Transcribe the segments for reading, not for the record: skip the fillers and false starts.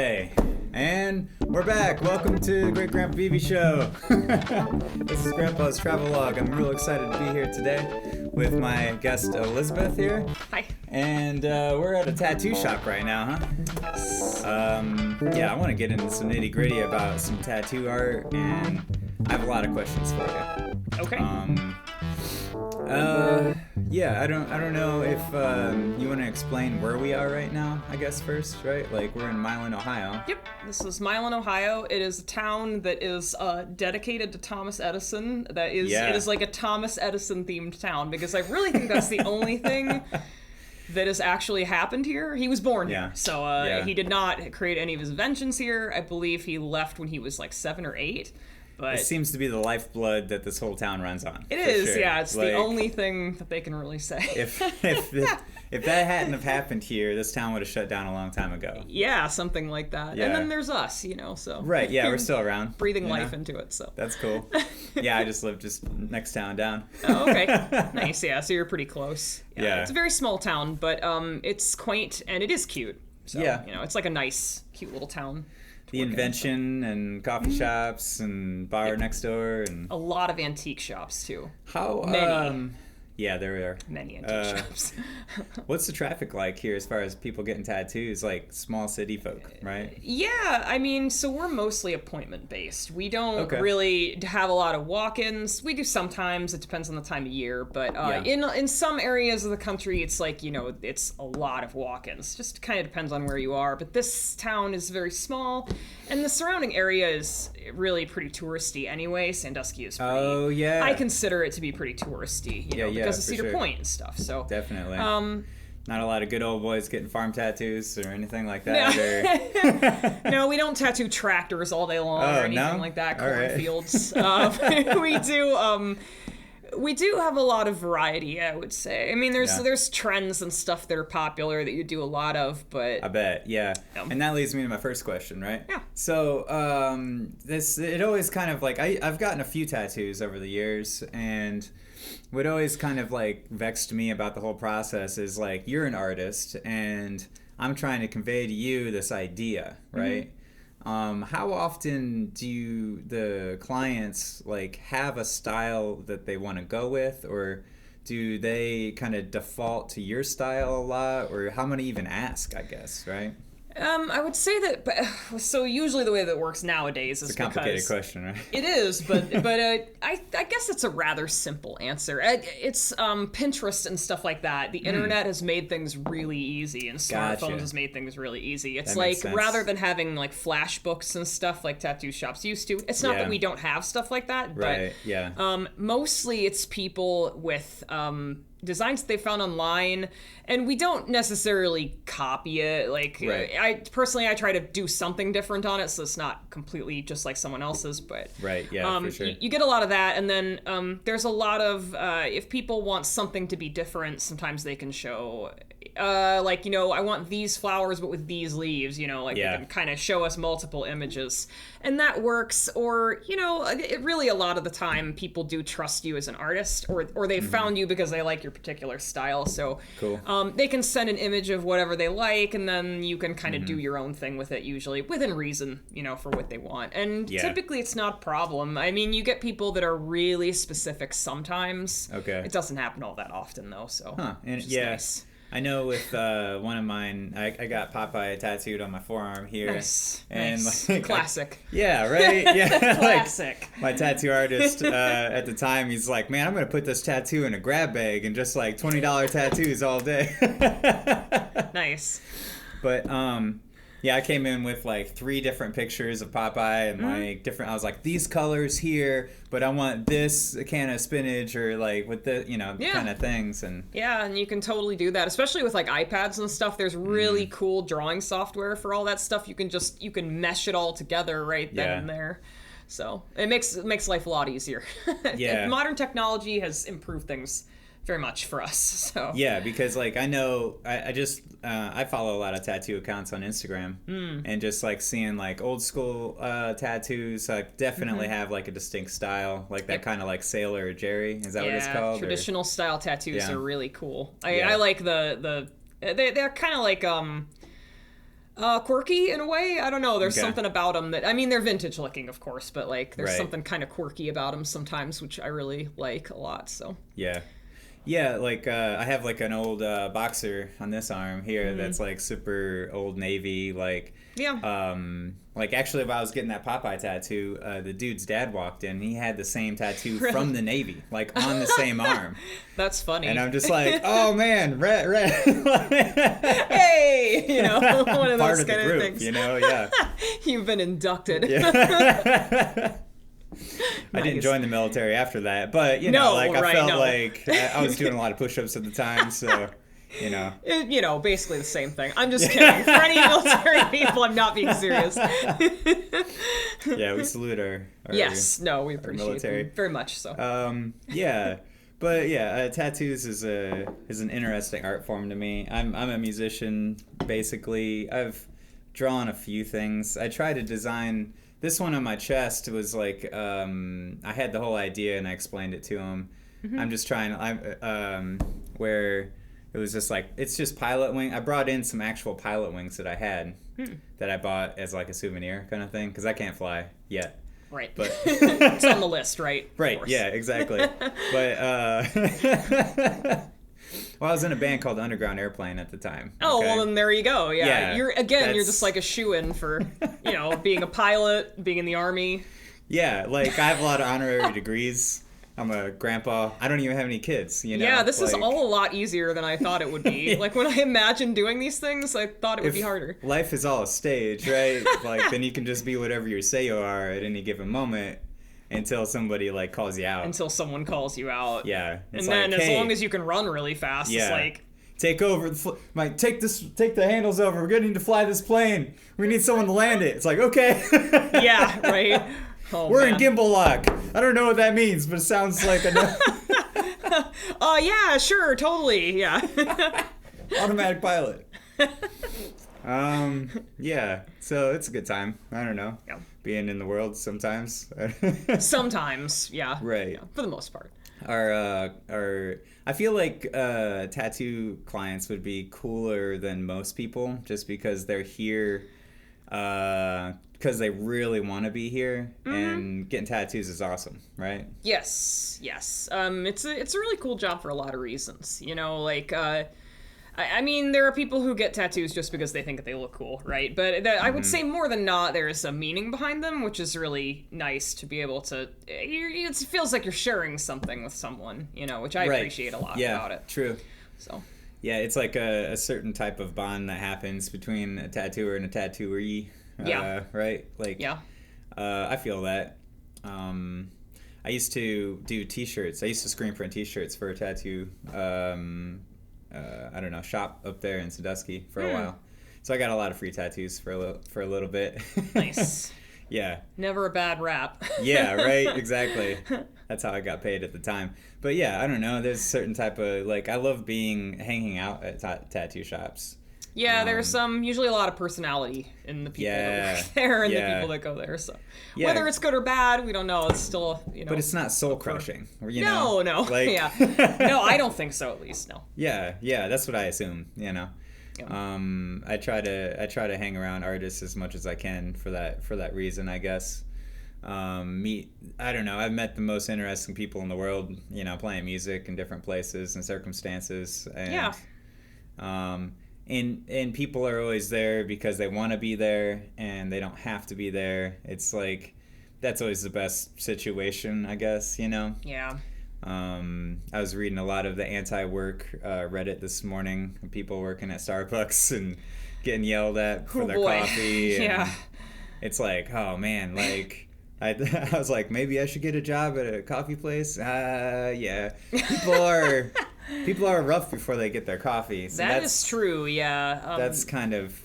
Hey, and we're back. Welcome to the Great Grandpa BB Show. This is Grandpa's Travelogue. I'm real excited to be here today with my guest Elisabeth here. Hi. And we're at a tattoo shop right now, huh? Yeah, I want to get into some nitty gritty about some tattoo art, and I have a lot of questions for you. Okay. Yeah, I don't know if you want to explain where we are right now, I guess first, right? Like, we're in Milan, Ohio. Yep, this is Milan, Ohio. It is a town that is dedicated to Thomas Edison. It is like a Thomas Edison themed town, because I really think that's the only thing that has actually happened here. He was born here, so he did not create any of his inventions here. I believe he left when he was like 7 or 8. But it seems to be the lifeblood that this whole town runs on. It is, sure. yeah. It's like, the only thing that they can really say. If that hadn't have happened here, this town would have shut down a long time ago. Yeah, something like that. Yeah. And then there's us, so. Right, yeah, we're still around. Breathing life into it, so. That's cool. Yeah, I just live just next town down. Oh, okay. Nice, yeah, so you're pretty close. Yeah. It's a very small town, but it's quaint and it is cute. So, yeah. It's like a nice, cute little town. The invention and coffee shops and bar next door and a lot of antique shops too. How many? Yeah, there are many antique shops. What's the traffic like here as far as people getting tattoos, like small city folk, right? Yeah, I mean, so we're mostly appointment based. We don't really have a lot of walk-ins. We do sometimes. It depends on the time of year, but in some areas of the country, it's like it's a lot of walk-ins. Just kind of depends on where you are. But this town is very small, and the surrounding area is really pretty touristy anyway. Sandusky is pretty. Oh yeah. I consider it to be pretty touristy. Because of Cedar Point and stuff. So definitely. Not a lot of good old boys getting farm tattoos or anything like that. No, we don't tattoo tractors all day long or anything like that. Cornfields. We do have a lot of variety, I would say. I mean, there's trends and stuff that are popular that you do a lot of, but... I bet, yeah. And that leads me to my first question, right? Yeah. So, it always kind of like, I've gotten a few tattoos over the years, and what always kind of like vexed me about the whole process is like, you're an artist, and I'm trying to convey to you this idea, right? Mm-hmm. How often do the clients like have a style that they want to go with, or do they kind of default to your style a lot, or how many even ask, I guess, right? I would say that, so usually the way that it works nowadays is it's a complicated question, right? It is, but I guess it's a rather simple answer. It's Pinterest and stuff like that. The internet has made things really easy, and smartphones has made things really easy. It's like, rather than having like flash books and stuff like tattoo shops used to, it's not that we don't have stuff like that, but mostly it's people with designs that they found online, and we don't necessarily copy it. Like, I try to do something different on it, so it's not completely just like someone else's, but for sure. You get a lot of that, and then there's a lot of if people want something to be different, sometimes they can show I want these flowers but with these leaves, they can kind of show us multiple images, and that works. Or it really, a lot of the time people do trust you as an artist, or they found you because they like your particular style, so they can send an image of whatever they like, and then you can kind of do your own thing with it, usually within reason, for what they want. And typically it's not a problem. I mean, you get people that are really specific sometimes. It doesn't happen all that often though, so nice. I know with one of mine, I got Popeye tattooed on my forearm here. Nice. And nice. Like, classic. Yeah, right? Yeah. Classic. Like, my tattoo artist at the time, he's like, man, I'm going to put this tattoo in a grab bag and just like $20 tattoos all day. Nice. But yeah, I came in with like 3 different pictures of Popeye and like different. I was like, these colors here, but I want this can of spinach, or like with the kind of things. And and you can totally do that, especially with like iPads and stuff. There's really cool drawing software for all that stuff. You can mesh it all together right then and there. So it makes life a lot easier. Modern technology has improved things very much for us. So because like I know I follow a lot of tattoo accounts on Instagram, and just like seeing like old school tattoos definitely have like a distinct style, like that kind of like Sailor Jerry, is that what it's called? Traditional style tattoos are really cool. I like they're kind of like Quirky in a way. I don't know. There's Okay. something about them that, I mean, they're vintage looking, of course, but like there's Right. something kind of quirky about them sometimes, which I really like a lot. So Yeah. Yeah, like I have like an old boxer on this arm here that's like super old Navy, yeah. like actually if I was getting that Popeye tattoo, the dude's dad walked in, he had the same tattoo from the Navy, like on the same arm. That's funny. And I'm just like, oh man, red. Hey, you know, one of Part those of the kind of group, things. you know, yeah. You've been inducted. Yeah. I didn't Nice. join the military after that, but you know, No, like I right, felt no. like I was doing a lot of push-ups at the time, so you know. You know, basically the same thing. I'm just kidding. For any military people, I'm not being serious. Yeah, we salute our Yes, no, we appreciate military. them very much so. Yeah, but yeah, tattoos is an interesting art form to me. I'm a musician basically. I've drawn a few things. I try to design. This one on my chest was like I had the whole idea and I explained it to him. I'm just trying. Where it was just like it's just pilot wing. I brought in some actual pilot wings that I had that I bought as like a souvenir kind of thing because I can't fly yet. Right. But It's on the list, right? Of right, course. yeah, exactly. But well, I was in a band called Underground Airplane at the time. Oh, okay? well, then there you go. Yeah. Yeah, You're that's- just like a shoo-in for, you know, being a pilot, being in the Army. Yeah, like I have a lot of honorary degrees. I'm a grandpa. I don't even have any kids, you know? Yeah, this is like, all a lot easier than I thought it would be. Like, when I imagined doing these things, I thought it would be harder. Life is all a stage, right? Like, then you can just be whatever you say you are at any given moment until somebody, like, calls you out. Until someone calls you out. Yeah. And It's then like, as hey, long as you can run really fast, yeah. it's like... Take over, take the handles over. We're going to need to fly this plane. We need someone to land it. It's like, okay. Yeah, right? Oh, We're man. in gimbal lock. I don't know what that means, but it sounds like a Yeah, sure, totally, yeah. automatic pilot. Yeah. So it's a good time. I don't know. Yeah. Being in the world sometimes. Sometimes, yeah. Right. Yeah, for the most part. I feel like tattoo clients would be cooler than most people just because they're here because they really want to be here, and getting tattoos is awesome, right? Yes. It's a really cool job for a lot of reasons. You know, like I mean, there are people who get tattoos just because they think that they look cool, right? But I would say more than not, there is a meaning behind them, which is really nice to be able to. It feels like you're sharing something with someone, you know, which I Right. appreciate a lot Yeah, about it. true. So. Yeah, it's like a certain type of bond that happens between a tattooer and a tattooee. Yeah. Right? Like, Yeah. I feel that. I used to do t-shirts. I used to screen print t-shirts for a tattoo, I don't know, shop up there in Sandusky for a while. So I got a lot of free tattoos for a little bit. Nice. Yeah. Never a bad rap. Yeah, right, exactly. That's how I got paid at the time. But yeah, I don't know, there's a certain type of, like, I love hanging out at tattoo shops. Yeah, there's usually a lot of personality in the people that work there and the people that go there. So whether it's good or bad, we don't know. It's still, you know. But it's not soul crushing. You No, know? no. Like, Yeah. No, I don't think so. At least no. Yeah, that's what I assume. You know. Yeah. I try to hang around artists as much as I can for that reason, I guess. I don't know. I've met the most interesting people in the world. You know, playing music in different places and circumstances. And, Yeah. And people are always there because they want to be there and they don't have to be there. It's like that's always the best situation, I guess, you know? Yeah. I was reading a lot of the anti-work Reddit this morning. People working at Starbucks and getting yelled at for their coffee. And Yeah. it's like, oh man, like I was like, maybe I should get a job at a coffee place. Yeah. People are rough before they get their coffee. So That is true, yeah. That's kind of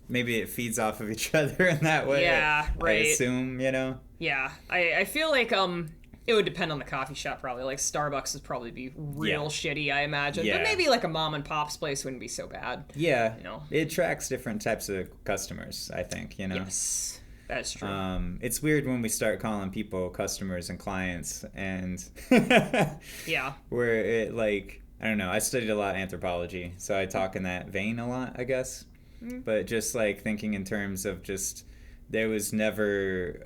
maybe it feeds off of each other in that way. Yeah, right. I assume, you know. Yeah. I feel like it would depend on the coffee shop probably. Like Starbucks would probably be real shitty, I imagine. Yeah. But maybe like a mom and pop's place wouldn't be so bad. Yeah. You know. It attracts different types of customers, I think, you know. Yes. That's true. It's weird when we start calling people customers and clients, and Yeah. where it, like, I don't know, I studied a lot of anthropology, so I talk in that vein a lot, I guess. but just like thinking in terms of just there was never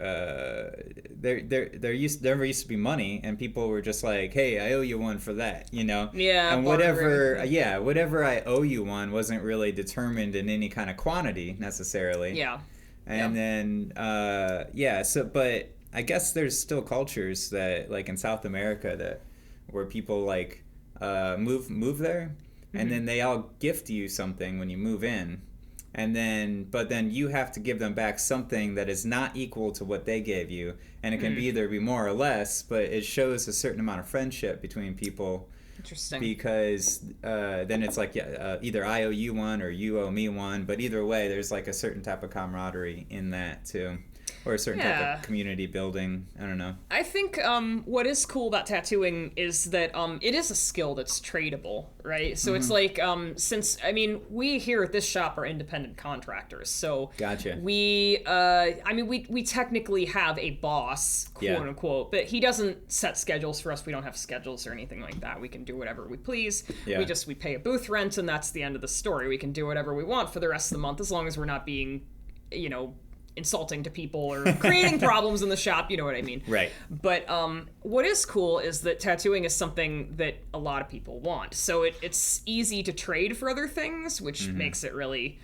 there used to be money, and people were just like, hey, I owe you one for that, Yeah, and bartering. whatever I owe you one wasn't really determined in any kind of quantity necessarily. Yeah. And then but I guess there's still cultures that, like in South America, that where people like move there, and then they all gift you something when you move in, but then you have to give them back something that is not equal to what they gave you, and it can either be more or less, but it shows a certain amount of friendship between people. Interesting. Because then it's like either I owe you one or you owe me one, but either way there's like a certain type of camaraderie in that too, or a certain type of community building. I don't know. I think what is cool about tattooing is that it is a skill that's tradable, right? So it's like, since, we here at this shop are independent contractors, so Gotcha. we technically have a boss, quote unquote, but he doesn't set schedules for us. We don't have schedules or anything like that. We can do whatever we please. Yeah. We pay a booth rent, and that's the end of the story. We can do whatever we want for the rest of the month, as long as we're not being, insulting to people or creating problems in the shop, you know what I mean? Right. But what is cool is that tattooing is something that a lot of people want. So it's easy to trade for other things, which makes it really,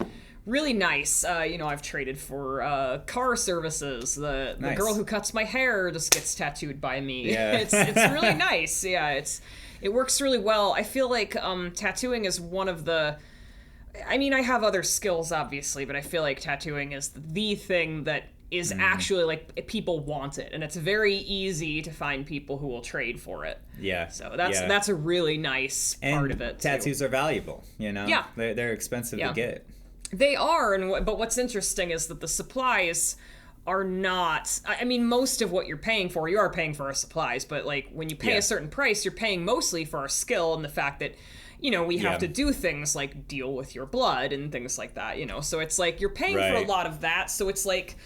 really nice. I've traded for car services. The girl who cuts my hair just gets tattooed by me. Yeah. It's really nice. Yeah, it works really well. I feel like tattooing is one of the... I have other skills, obviously, but I feel like tattooing is the thing that is actually, like, people want it. And it's very easy to find people who will trade for it. Yeah. So that's a really nice part of it, tattoos are valuable, Yeah. They're expensive to get. They are, but what's interesting is that the supplies are not... most of what you're paying for, you are paying for our supplies, but, like, when you pay a certain price, you're paying mostly for our skill and the fact that... we have to do things like deal with your blood and things like that, So it's like you're paying for a lot of that. So it's like,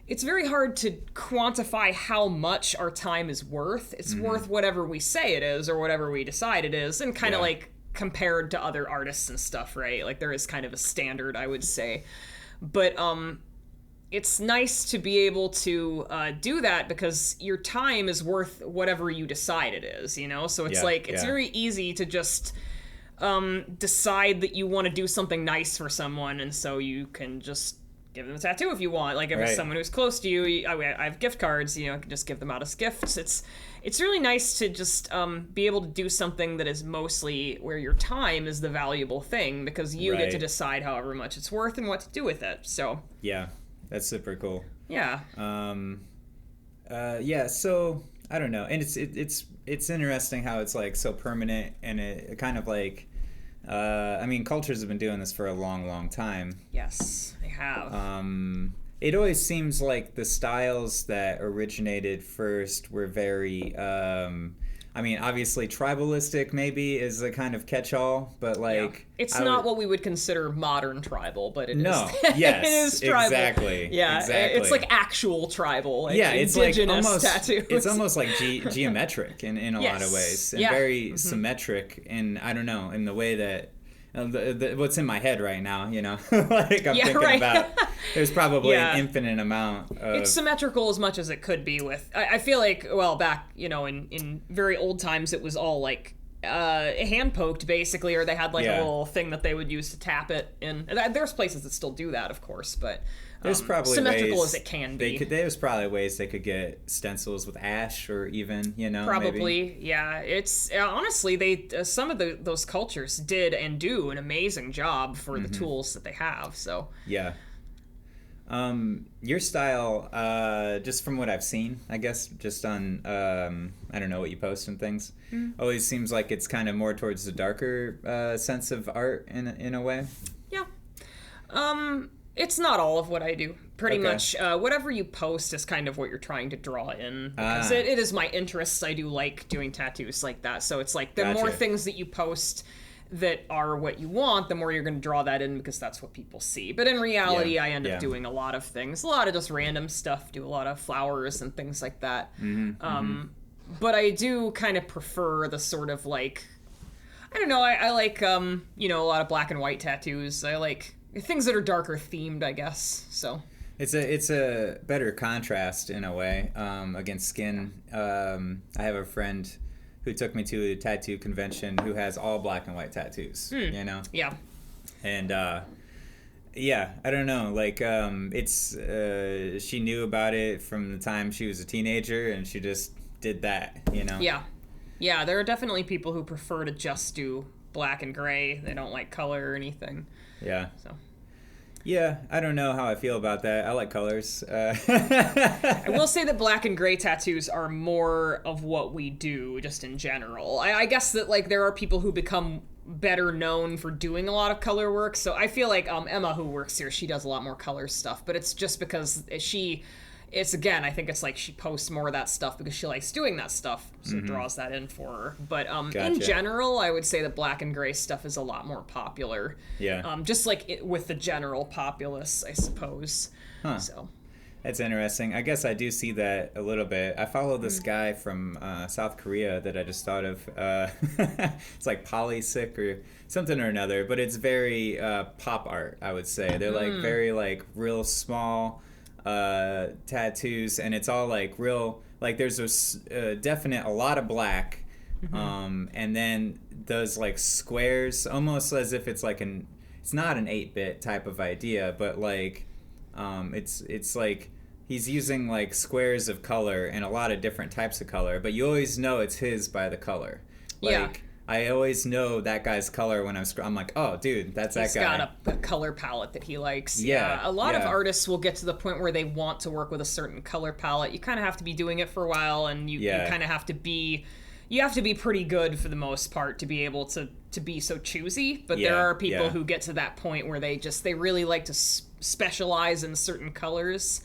it's very hard to quantify how much our time is worth. It's worth whatever we say it is or whatever we decide it is, and kind of like compared to other artists and stuff, right? Like there is kind of a standard, I would say. But it's nice to be able to do that because your time is worth whatever you decide it is, So it's it's very easy to just... decide that you want to do something nice for someone, and so you can just give them a tattoo if you want. Like if it's someone who's close to you, I have gift cards, I can just give them out as gifts. It's really nice to just be able to do something that is mostly where your time is the valuable thing, because you get to decide however much it's worth and what to do with it. So yeah, that's super cool. Yeah. So I don't know, and it's interesting how it's like so permanent, and it kind of like cultures have been doing this for a long time. Yes, they have. It always seems like the styles that originated first were very obviously tribalistic maybe is a kind of catch-all, but like it's not what we would consider modern tribal, but it is. Yes, it is tribal. Exactly. Yeah, exactly. It's like actual tribal, like it's indigenous like almost, tattoos. It's almost like geometric in a lot of ways, and very symmetric in, I don't know, in the way that what's in my head right now, like I'm thinking about. There's probably an infinite amount of... It's symmetrical as much as it could be with... I feel like, well, back, in very old times, it was all, like, hand-poked, basically, or they had, like, a little thing that they would use to tap it in. There's places that still do that, of course, but... There's probably symmetrical ways as it can be. There's probably ways they could get stencils with ash, or even, Probably, maybe. Yeah. It's honestly, some of those cultures did and do an amazing job for the tools that they have. So yeah. Your style, just from what I've seen, I guess, just on I don't know what you post and things, always seems like it's kind of more towards the darker sense of art in a way. Yeah. It's not all of what I do. Pretty much whatever you post is kind of what you're trying to draw in. Because it is my interests. I do like doing tattoos like that. So it's like the more things that you post that are what you want, the more you're going to draw that in, because that's what people see. But in reality, I end up doing a lot of things. A lot of just random stuff. Do a lot of flowers and things like that. But I do kind of prefer the sort of like... I don't know, I like, a lot of black and white tattoos. I like things that are darker themed, I guess. So it's a better contrast in a way against skin. I have a friend who took me to a tattoo convention who has all black and white tattoos. You know. Yeah. And yeah, I don't know. Like it's she knew about it from the time she was a teenager, and she just did that. You know. Yeah. Yeah, there are definitely people who prefer to just do black and gray. They don't like color or anything. Yeah. So. Yeah, I don't know how I feel about that. I like colors. I will say that black and gray tattoos are more of what we do, just in general. I guess that like there are people who become better known for doing a lot of color work. So I feel like Emma, who works here, she does a lot more color stuff. But it's just because it's again, I think it's like she posts more of that stuff because she likes doing that stuff, so it draws that in for her. But Gotcha. In general, I would say that black and gray stuff is a lot more popular. Yeah. Just like with the general populace, I suppose. Huh. So. That's interesting. I guess I do see that a little bit. I follow this guy from South Korea that I just thought of. It's like Polysic or something or another, but it's very pop art, I would say. They're like very like real small tattoos, and it's all like real, like there's a lot of black, and then those like squares, almost as if it's like it's not an 8-bit type of idea, but like it's like he's using like squares of color and a lot of different types of color, but you always know it's his by the color. Like, yeah. I always know that guy's color when I'm like, oh, dude, that's that guy. He's got a color palette that he likes. Yeah. A lot of artists will get to the point where they want to work with a certain color palette. You kind of have to be doing it for a while, and you kind of have to be... You have to be pretty good for the most part to be able to be so choosy. But there are people who get to that point where they really like to specialize in certain colors,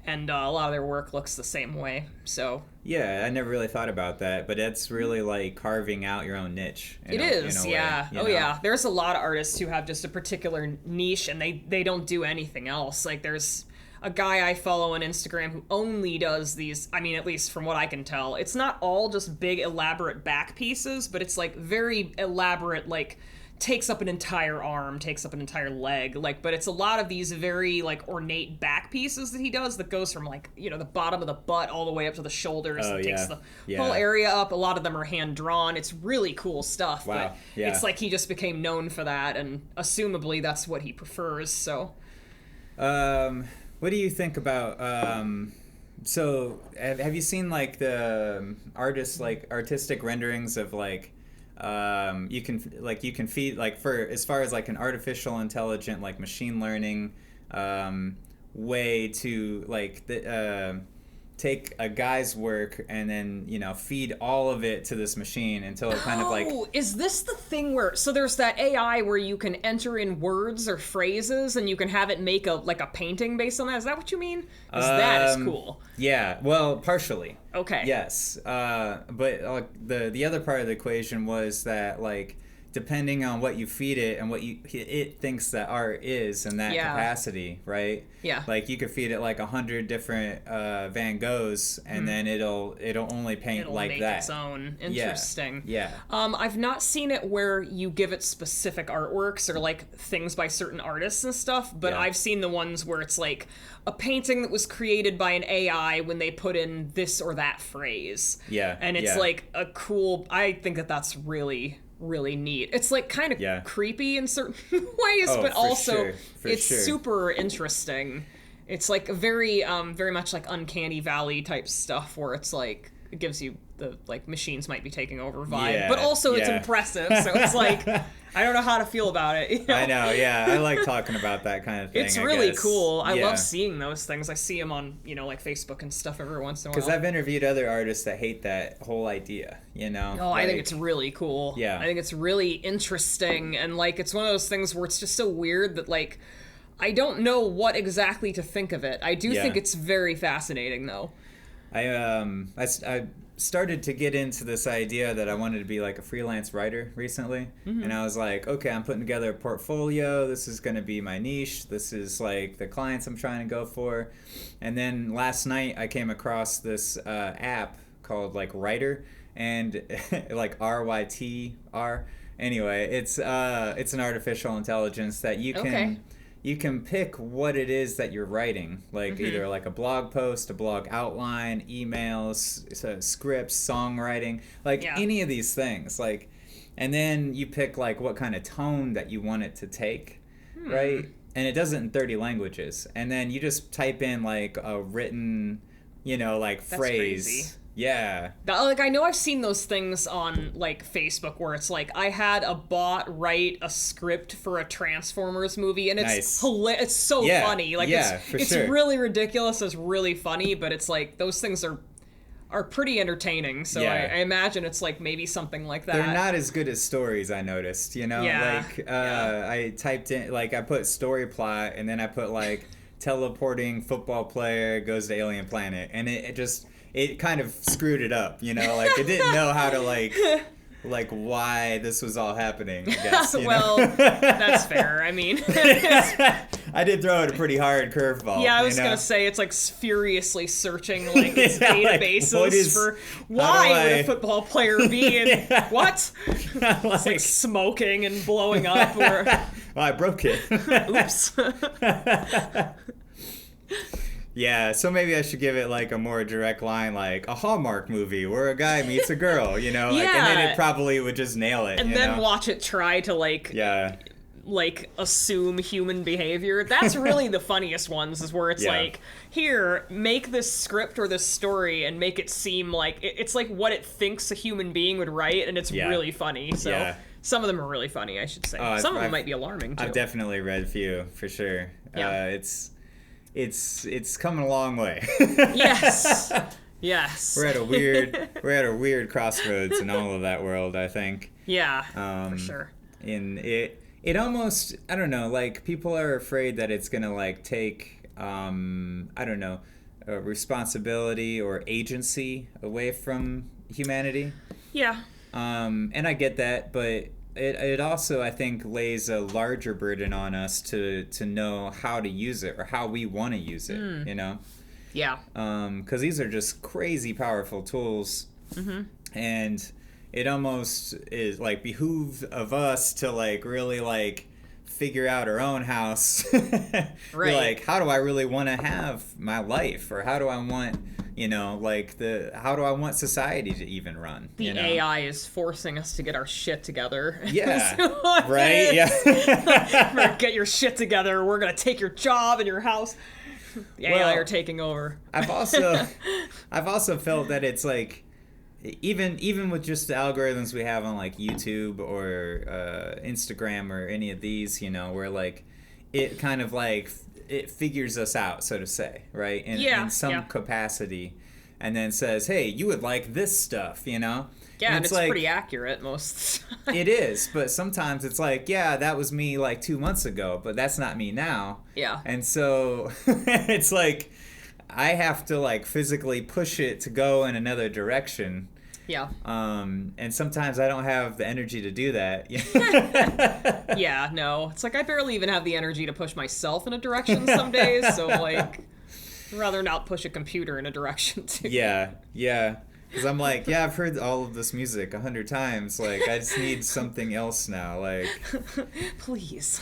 and a lot of their work looks the same way. So yeah, I never really thought about that, but it's really like carving out your own niche. It is, yeah. Oh yeah, there's a lot of artists who have just a particular niche, and they don't do anything else. Like there's a guy I follow on Instagram who only does these, I mean, at least from what I can tell, it's not all just big elaborate back pieces, but it's like very elaborate, like takes up an entire arm, takes up an entire leg, like, but it's a lot of these very like ornate back pieces that he does that goes from like, you know, the bottom of the butt all the way up to the shoulders. Oh, and takes the whole area up. A lot of them are hand drawn. It's really cool stuff. Wow. But it's like he just became known for that, and assumably that's what he prefers. So what do you think about so have you seen like the artistic renderings of like you can feed like for as far as like an artificial intelligent like machine learning way to like take a guy's work and then, you know, feed all of it to this machine until it kind of like... Oh, is this the thing where... So there's that AI where you can enter in words or phrases and you can have it make a painting based on that? Is that what you mean? Because that is cool. Yeah, well, partially. Okay. Yes. But the other part of the equation was that, like, depending on what you feed it and what it thinks that art is in that capacity, right? Yeah. Like you could feed it like 100 different Van Goghs, and then it'll only paint like make that. Its own. Interesting. Yeah. I've not seen it where you give it specific artworks or like things by certain artists and stuff, but I've seen the ones where it's like a painting that was created by an AI when they put in this or that phrase. Yeah. And it's like a cool. I think that's really neat. It's like kind of creepy in certain ways, but also it's super interesting. It's like very much like Uncanny Valley type stuff where it's like it gives you the like machines might be taking over vibe, but also it's impressive. So it's like I don't know how to feel about it. You know? I know, yeah. I like talking about that kind of thing. It's really cool. I love seeing those things. I see them on, you know, like Facebook and stuff every once in a while. Because I've interviewed other artists that hate that whole idea, you know? Oh, I think it's really cool. Yeah. I think it's really interesting. And, like, it's one of those things where it's just so weird that, like, I don't know what exactly to think of it. I do think it's very fascinating, though. I started to get into this idea that I wanted to be like a freelance writer recently, and I was like, okay, I'm putting together a portfolio. This is going to be my niche. This is like the clients I'm trying to go for. And then last night I came across this app called like Writer, and like RYTR. Anyway, it's an artificial intelligence that you can you can pick what it is that you're writing, like either like a blog post, a blog outline, emails, scripts, songwriting, like any of these things, like, and then you pick like what kind of tone that you want it to take, right? And it does it in 30 languages, and then you just type in like a written, like phrase. Crazy. Yeah. Like, I know I've seen those things on, like, Facebook where it's like, I had a bot write a script for a Transformers movie, and it's it's so funny. Like, it's really ridiculous, it's really funny, but it's like, those things are pretty entertaining, so I imagine it's, like, maybe something like that. They're not as good as stories, I noticed, I typed in, like, I put story plot, and then I put, like, teleporting football player goes to alien planet, and it kind of screwed it up, like it didn't know how to like why this was all happening, I guess. Well, that's fair. I mean, I did throw it a pretty hard curveball. Yeah, I was gonna say it's like furiously searching like its databases for why would a football player be in what? It's like smoking and blowing up. Or well, I broke it. Oops. Yeah, so maybe I should give it like a more direct line, like a Hallmark movie where a guy meets a girl, and then it probably would just nail it. And then watch it try to like assume human behavior. That's really the funniest ones, is where it's like, here, make this script or this story and make it seem like it's like what it thinks a human being would write, and it's really funny. So some of them are really funny, I should say. Some of them might be alarming too. I've definitely read a few for sure. Yeah. It's coming a long way. Yes. We're at a weird crossroads in all of that world, I think. Yeah. For sure. In it almost, I don't know, like people are afraid that it's gonna like take responsibility or agency away from humanity. Yeah. And I get that, but it also, I think, lays a larger burden on us to know how to use it or how we want to use it, Yeah. Because these are just crazy powerful tools. And it almost is like behooves of us to like really like figure out our own house. Right. Like, how do I really want to have my life, or how do I want how do I want society to even run? The AI is forcing us to get our shit together. Yeah. Right? Yeah. Get your shit together. We're going to take your job and your house. The AI are taking over. I've also felt that it's like, even with just the algorithms we have on like YouTube or Instagram or any of these, where like it kind of like it figures us out, so to say, right? In some capacity, and then says, hey, you would like this stuff, Yeah, and it's like, pretty accurate most. It is, but sometimes it's like, yeah, that was me like 2 months ago, but that's not me now. Yeah. And so it's like I have to like physically push it to go in another direction. Yeah. And sometimes I don't have the energy to do that. Yeah, no. It's like I barely even have the energy to push myself in a direction some days, so like I'd rather not push a computer in a direction too. Yeah. Because I'm like, I've heard all of this music 100 times. Like, I just need something else now. Like, please.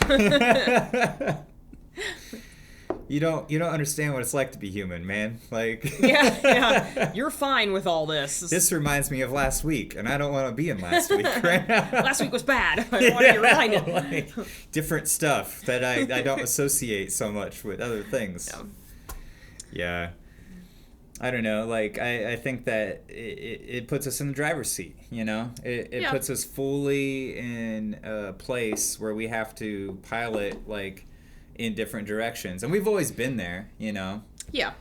You don't understand what it's like to be human, man. Like yeah. You're fine with all this. This reminds me of last week, and I don't want to be in last week right now. Last week was bad. I don't want to be reminded. Like, different stuff that I don't associate so much with other things. Yeah. I don't know. Like, I think that it puts us in the driver's seat, It puts us fully in a place where we have to pilot, like, in different directions, and we've always been there, Yeah.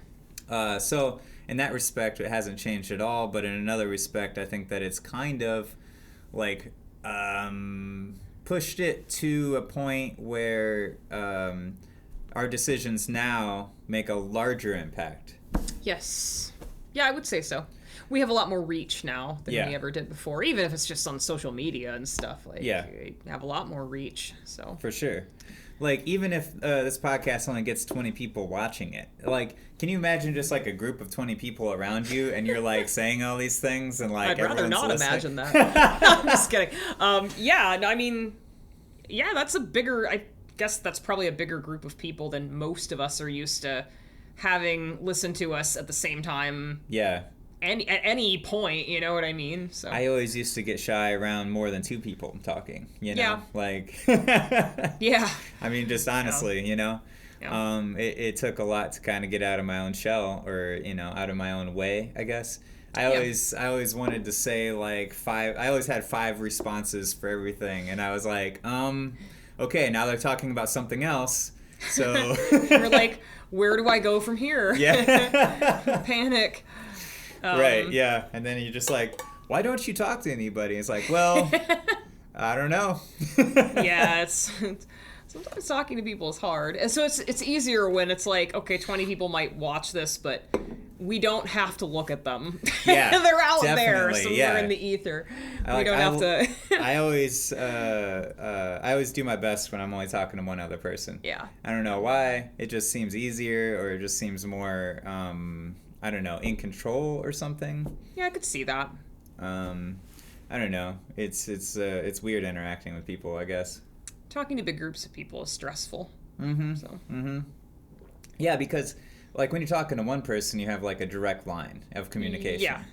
So in that respect, it hasn't changed at all. But in another respect, I think that it's kind of like pushed it to a point where our decisions now make a larger impact. Yes. Yeah, I would say so. We have a lot more reach now than we ever did before, even if it's just on social media and stuff. Like, we have a lot more reach. So for sure. Like, even if this podcast only gets 20 people watching it, like, can you imagine just, like, a group of 20 people around you, and you're, like, saying all these things, and, like, I'd rather not listening? imagine that. I'm just kidding. I mean, that's a bigger... guess that's probably a bigger group of people than most of us are used to having listened to us at the same time. Yeah. At any point, you know what I mean? So I always used to get shy around more than 2 people talking, you know? Yeah. Like, yeah. I mean, just honestly, you know? Yeah. It took a lot to kind of get out of my own shell, or, you know, out of my own way, I guess. I always wanted to say like 5. I always had 5 responses for everything, and I was like, okay, now they're talking about something else. So you're like, where do I go from here? Yeah. Panic. Right, yeah. And then you're just like, why don't you talk to anybody? It's like, well, I don't know. Yeah, it's sometimes talking to people is hard. And so it's easier when it's like, okay, 20 people might watch this, but we don't have to look at them. Yeah. They're out there, definitely, somewhere in the ether. We don't have to. I always do my best when I'm only talking to one other person. Yeah. I don't know why. It just seems easier, or it just seems more, I don't know, in control or something. Yeah, I could see that. I don't know. It's weird interacting with people, I guess. Talking to big groups of people is stressful. Mm-hmm. So. Mm-hmm. Yeah, because like when you're talking to one person, you have like a direct line of communication. Yeah.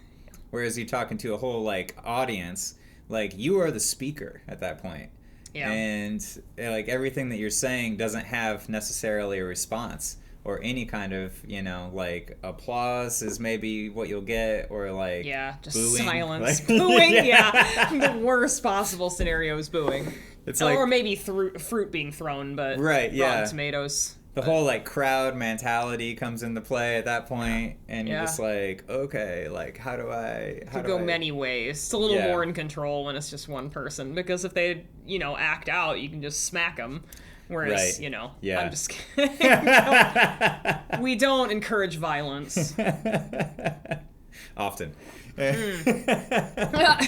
Whereas you're talking to a whole like audience, like you are the speaker at that point. Yeah. And like everything that you're saying doesn't have necessarily a response, or any kind of, you know, like applause is maybe what you'll get, or like just booing. silence. Like, Booing, yeah. The worst possible scenario is booing. It's like, or maybe fruit being thrown, but right, yeah. Rotten Tomatoes. The whole like crowd mentality comes into play at that point, and you're Yeah. just like, okay, like how do I? It could go many ways. It's a little more in control when it's just one person, because if they, you know, act out, you can just smack them. Whereas, Right. you know, Yeah. I'm just kidding. We don't encourage violence. Often. Yeah.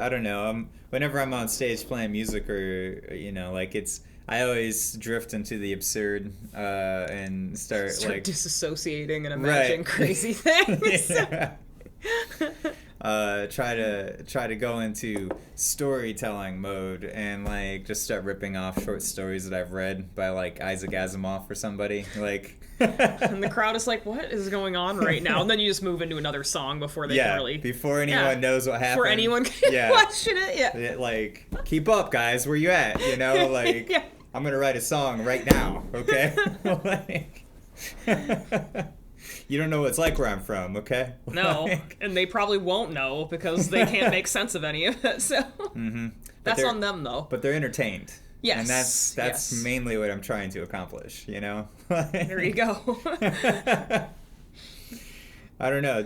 I don't know. Whenever I'm on stage playing music, or you know, like I always drift into the absurd and start like disassociating and imagining crazy things. Try to go into storytelling mode and like just start ripping off short stories that I've read by like Isaac Asimov or somebody, like. And the crowd is like, what is going on right now? And then you just move into another song before they can really... before anyone knows what happened. Before anyone can question it, yeah. Like, keep up, guys, where you at? You know, like, Yeah. I'm going to write a song right now, okay? Like, you don't know what it's like where I'm from, okay? No, Like, and they probably won't know because they can't make sense of any of it, so... mm-hmm. That's on them, though. But they're entertained. Yes. And that's yes. mainly what I'm trying to accomplish, you know? There you go. I don't know.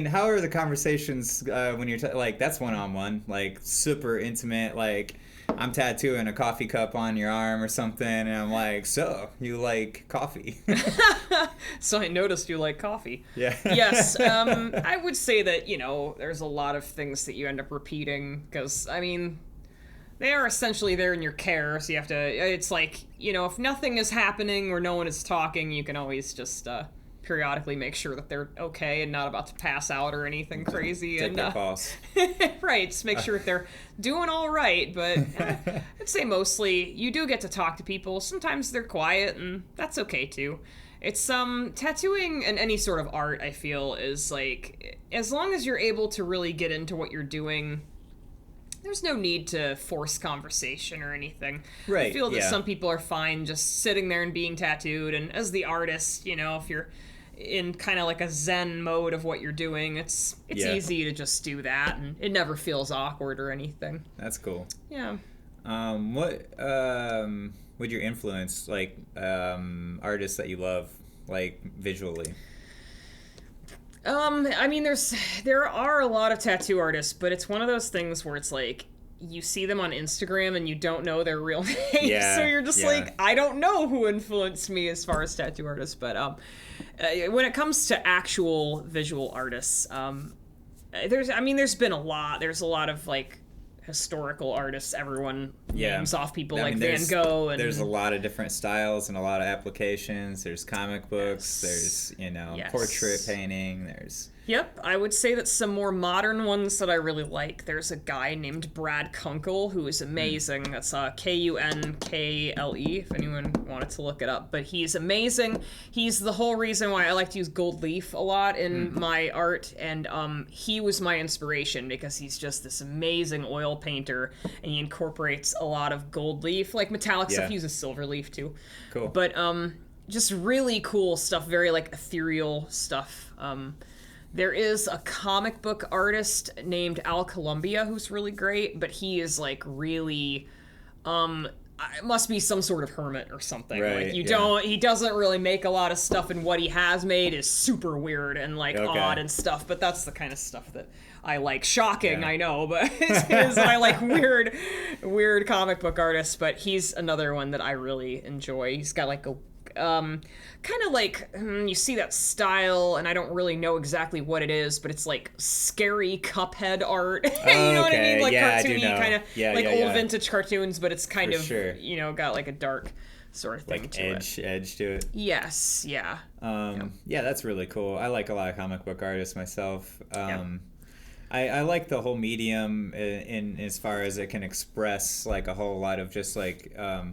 How are the conversations when you're, like, that's one-on-one, like, super intimate, like, I'm tattooing a coffee cup on your arm or something, and I'm like, so, you like coffee? So I noticed you like coffee. Yeah. Yes, I would say that, you know, there's a lot of things that you end up repeating, because, I mean... They are essentially there in your care, so you have to... It's like, you know, if nothing is happening or no one is talking, you can always just periodically make sure that they're okay and not about to pass out or anything crazy. Take their pulse. Right, just make sure that they're doing all right. But I'd say mostly you do get to talk to people. Sometimes they're quiet, and that's okay, too. It's tattooing and any sort of art, I feel, is like... As long as you're able to really get into what you're doing... There's no need to force conversation or anything. Right, I feel that some people are fine just sitting there and being tattooed, and as the artist, you know, if you're in kind of like a zen mode of what you're doing, it's easy to just do that, and it never feels awkward or anything. That's cool. Yeah. What would your influence, like, artists that you love, like, visually? I mean, there are a lot of tattoo artists, but it's one of those things where it's like, you see them on Instagram and you don't know their real name, so you're just like, I don't know who influenced me as far as tattoo artists, but when it comes to actual visual artists, there's been a lot. There's a lot of, like, historical artists. Everyone names off people like Van Gogh. And there's a lot of different styles and a lot of applications. There's comic books. There's, you know, portrait painting. There's Yep, I would say that some more modern ones that I really like. There's a guy named Brad Kunkel who is amazing. That's Kunkle, if anyone wanted to look it up. But he's amazing. He's the whole reason why I like to use gold leaf a lot in my art. And he was my inspiration because he's just this amazing oil painter. And he incorporates a lot of gold leaf. Like metallic stuff, he uses silver leaf too. Cool. But just really cool stuff, very like ethereal stuff. There is a comic book artist named Al Columbia who's really great, but he is like really, it must be some sort of hermit or something. Right, like he doesn't really make a lot of stuff, and what he has made is super weird and like odd and stuff, but that's the kind of stuff that I like. Shocking, I know, but I like weird comic book artists, but he's another one that I really enjoy. He's got like a kind of like you see that style, and I don't really know exactly what it is, but it's like scary Cuphead art. You know what I mean? Like cartoony kind of old vintage cartoons, but it's kind of got like a dark sort of thing like to edge to it. Yes, yeah. Yeah, that's really cool. I like a lot of comic book artists myself. I like the whole medium in as far as it can express like a whole lot of just like a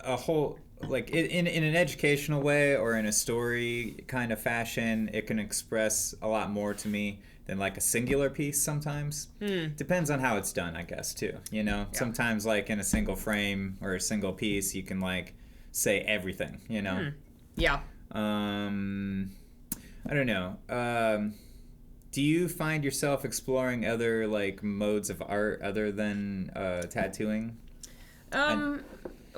whole like in an educational way or in a story kind of fashion. It can express a lot more to me than like a singular piece sometimes. Depends on how it's done, I guess, too. Sometimes like in a single frame or a single piece you can like say everything, Yeah. I don't know. Do you find yourself exploring other like modes of art other than tattooing?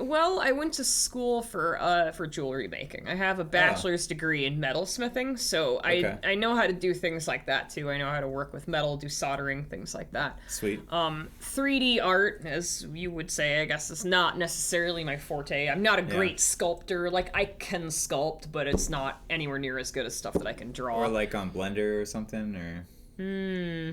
Well, I went to school for jewelry making. I have a bachelor's degree in metalsmithing, so I know how to do things like that too. I know how to work with metal, do soldering, things like that. Sweet. 3D art, as you would say, I guess, is not necessarily my forte. I'm not a great sculptor. Like, I can sculpt, but it's not anywhere near as good as stuff that I can draw. Or like on Blender or something, or...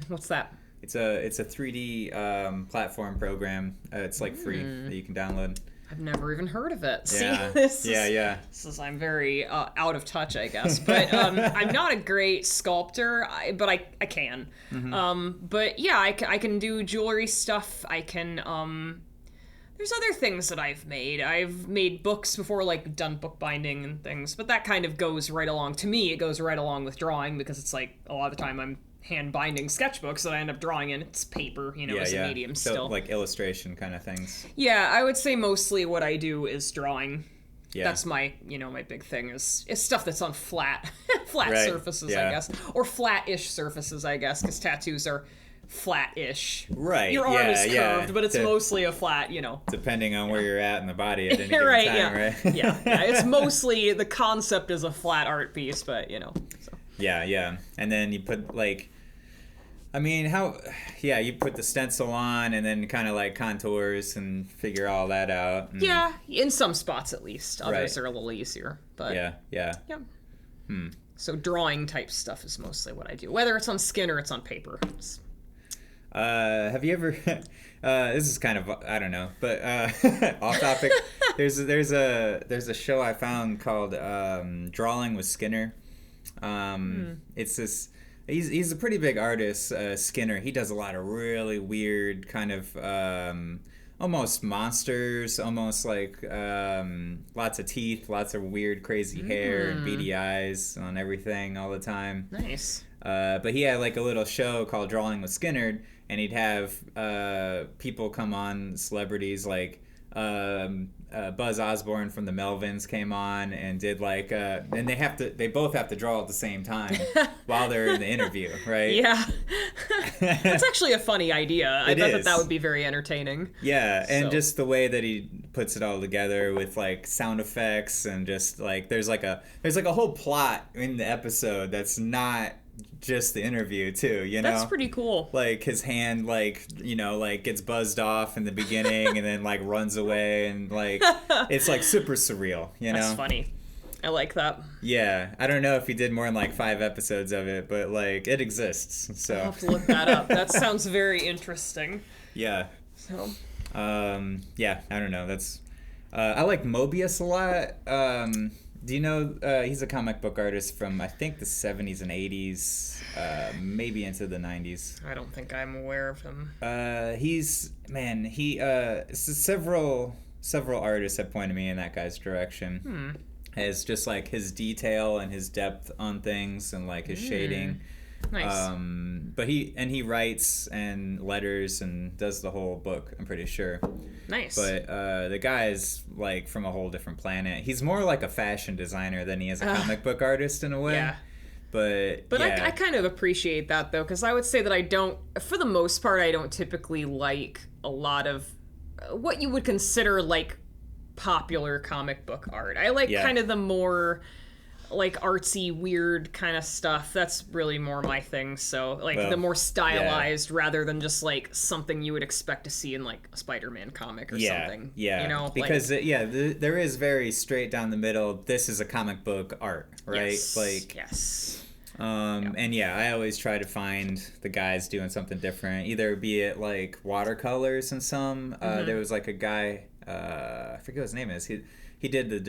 What's that? It's a 3D platform program. It's like free that you can download. I've never even heard of it. Yeah. See, I'm very out of touch, I guess. But I'm not a great sculptor, but I can. But yeah, I can do jewelry stuff. I can. There's other things that I've made. I've made books before, like done bookbinding and things. But that kind of goes right along. To me, it goes right along with drawing because it's like a lot of the time I'm hand binding sketchbooks that I end up drawing in. It's paper, as a medium still. So like illustration kind of things. Yeah, I would say mostly what I do is drawing. Yeah. That's my, my big thing is stuff that's on flat surfaces, I guess. Or flat-ish surfaces, I guess, because tattoos are flat-ish. Right. Your arm is curved, but it's mostly a flat, Depending on where you're at in the body at any given time, right? Yeah. It's mostly, the concept is a flat art piece, but, so. Yeah. And then you put like... you put the stencil on and then kind of like contours and figure all that out. Yeah, in some spots at least. Others are a little easier. But Yeah. So drawing type stuff is mostly what I do. Whether it's on skin or it's on paper. Have you ever... this is kind of, I don't know, but off topic. There's a show I found called Drawing with Skynyrd. It's this... He's a pretty big artist, Skynyrd. He does a lot of really weird kind of almost monsters, almost like lots of teeth, lots of weird, crazy hair and beady eyes on everything all the time. Nice. But he had like a little show called Drawing with Skynyrd, and he'd have people come on, celebrities like Buzz Osborne from the Melvins came on and did like and they both have to draw at the same time while they're in the interview, right? Yeah. That's actually a funny idea. I bet that would be very entertaining. Yeah, and just the way that he puts it all together with like sound effects and just like there's like a whole plot in the episode that's not just the interview too, That's pretty cool. Like his hand like gets buzzed off in the beginning and then like runs away and like it's like super surreal, That's funny. I like that. Yeah, I don't know if he did more than like 5 episodes of it, but like it exists. So I'll have to look that up. That sounds very interesting. Yeah. So I don't know. That's I like Mobius a lot. Do you know he's a comic book artist from I think the 70s and 80s, maybe into the 90s. I don't think I'm aware of him. Several artists have pointed me in that guy's direction. As just like his detail and his depth on things and like his shading. Nice. But he writes and letters and does the whole book, I'm pretty sure. Nice. But the guy is like from a whole different planet. He's more like a fashion designer than he is a comic book artist in a way. Yeah. But I kind of appreciate that though, because I would say that I don't, for the most part, I don't typically like a lot of what you would consider like popular comic book art. I like kind of the more like artsy, weird kind of stuff. That's really more my thing. So like the more stylized rather than just like something you would expect to see in like a Spider-Man comic or something. Yeah, you know, because there is very straight down the middle. This is a comic book art, right? Yes, like and I always try to find the guys doing something different. Either be it like watercolors in some. There was like a guy. I forget what his name is. He did the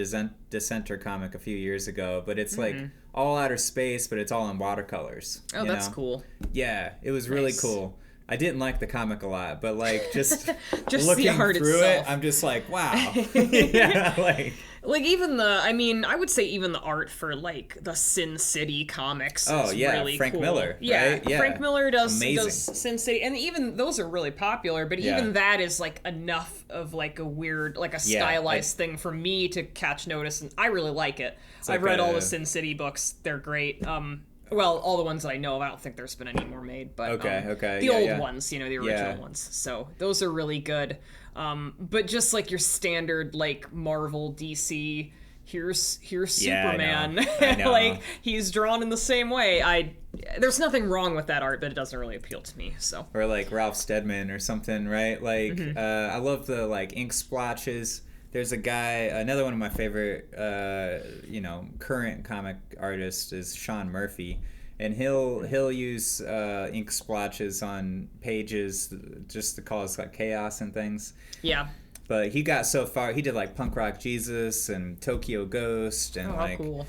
Dissenter comic a few years ago, but it's like all outer space, but it's all in watercolors. Oh, that's cool. Yeah, it was really cool. I didn't like the comic a lot, but like just just looking the art through itself. it, I'm just like, wow. Yeah, like even I would say even the art for like the Sin City comics is really Frank cool. Miller, right? Yeah, Frank Miller does Amazing. Sin City, and even those are really popular, but even that is like enough of like a weird, like a stylized thing for me to catch notice, and I really like it. I've read all the Sin City books. They're great. Well, all the ones that I know of, I don't think there's been any more made, but the old ones, you know, the original ones. So those are really good. But just like your standard like Marvel, DC, here's Superman. I know. Like he's drawn in the same way. There's nothing wrong with that art, but it doesn't really appeal to me. So or like Ralph Steadman or something, right? Like I love the like ink splotches. There's a guy, another one of my favorite, current comic artists is Sean Murphy, and he'll use ink splotches on pages just to cause like chaos and things. Yeah. But he got so far. He did like Punk Rock Jesus and Tokyo Ghost and cool.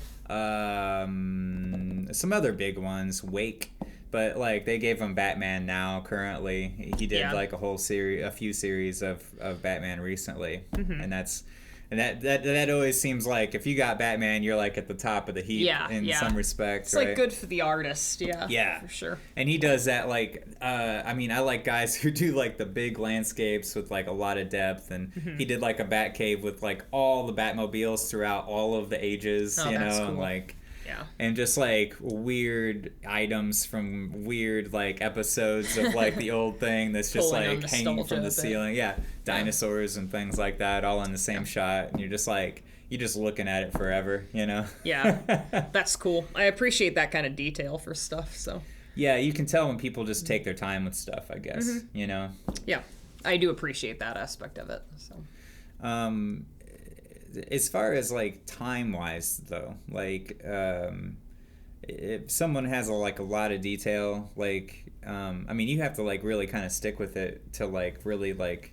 Some other big ones, Wake. But like they gave him Batman now currently. He did like a few series of Batman recently, and that always seems like if you got Batman, you're like at the top of the heap in some respect. It's like good for the artist, for sure. And he does that like I like guys who do like the big landscapes with like a lot of depth, and he did like a Batcave with like all the Batmobiles throughout all of the ages, cool. and like. Yeah. And just like weird items from weird like episodes of like the old thing that's just like hanging from the ceiling. Yeah, dinosaurs and things like that all in the same shot, and you're just looking at it forever, you know? Yeah, that's cool. I appreciate that kind of detail for stuff. So. Yeah, you can tell when people just take their time with stuff, I guess. You know. Yeah, I do appreciate that aspect of it. So. As far as like time wise though, like if someone has a lot of detail, like you have to like really kind of stick with it to like really like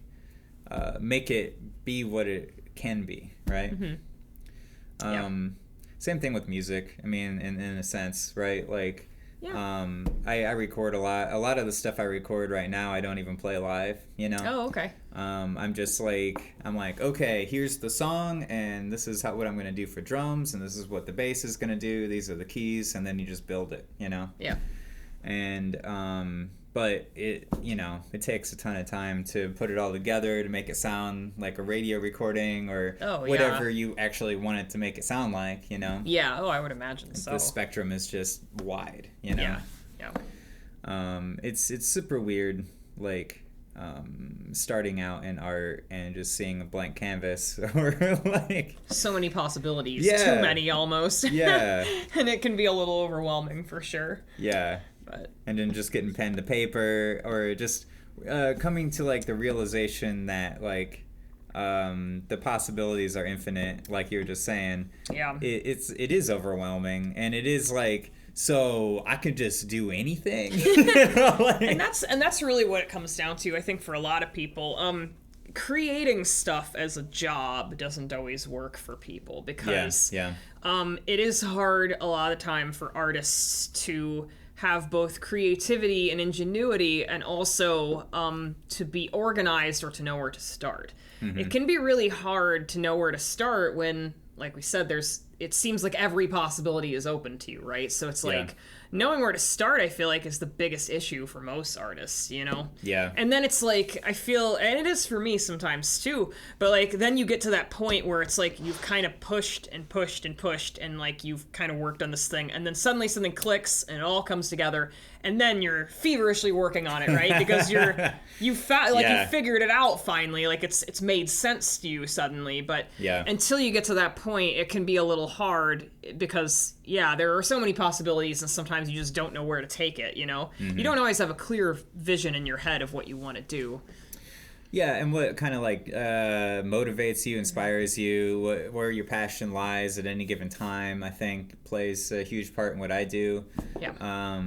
make it be what it can be, right? Same thing with music. I mean, in a sense, right? Like I record a lot. A lot of the stuff I record right now, I don't even play live, you know? Oh, okay. I'm like, okay, here's the song, and this is what I'm going to do for drums, and this is what the bass is going to do. These are the keys, and then you just build it, you know? Yeah. And, but it takes a ton of time to put it all together to make it sound like a radio recording or whatever you actually want it to make it sound like, you know? Yeah, I would imagine so. The spectrum is just wide, you know? Yeah. It's super weird, like, starting out in art and just seeing a blank canvas or like so many possibilities, too many almost. Yeah. And it can be a little overwhelming for sure. Yeah. And then just getting pen to paper or just coming to like the realization that like the possibilities are infinite, like you were just saying. Yeah. It is overwhelming, and it is like, so I could just do anything. And that's really what it comes down to, I think, for a lot of people. creating stuff as a job doesn't always work for people because it is hard a lot of time for artists to have both creativity and ingenuity and also to be organized or to know where to start. It can be really hard to know where to start when, like we said, it seems like every possibility is open to you, right? So it's like knowing where to start, I feel like, is the biggest issue for most artists, you know? Yeah. And then it's like, I feel, and it is for me sometimes too, but like then you get to that point where it's like you've kind of pushed and pushed and pushed and like you've kind of worked on this thing and then suddenly something clicks and it all comes together and then you're feverishly working on it, right? Because you figured it out finally, like it's made sense to you suddenly, but until you get to that point, it can be a little hard because there are so many possibilities and sometimes you just don't know where to take it, you know? You don't always have a clear vision in your head of what you want to do. Yeah, and what kind of like motivates you, inspires you, where your passion lies at any given time, I think plays a huge part in what I do. Yeah.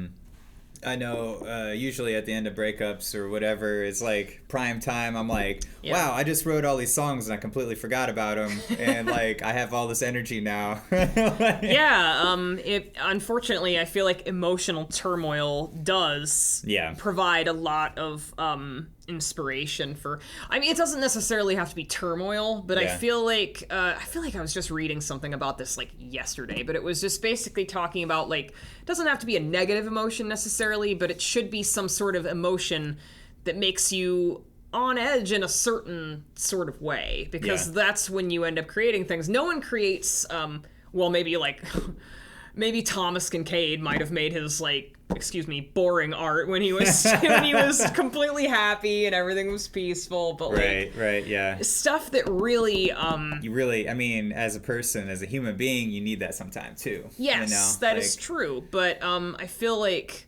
I know usually at the end of breakups or whatever, it's like prime time. I'm like, wow, I just wrote all these songs and I completely forgot about them. And like, I have all this energy now. Unfortunately, I feel like emotional turmoil does provide a lot of inspiration for, I mean, it doesn't necessarily have to be turmoil, but I feel like I was just reading something about this like yesterday, but it was just basically talking about like, it doesn't have to be a negative emotion necessarily, but it should be some sort of emotion that makes you on edge in a certain sort of way, because that's when you end up creating things. No one creates, maybe Thomas Kincaid might have made his boring art when he was completely happy and everything was peaceful, but stuff that really you really, I mean, as a person, as a human being, you need that sometime too. Yes, you know? that is true, but I feel like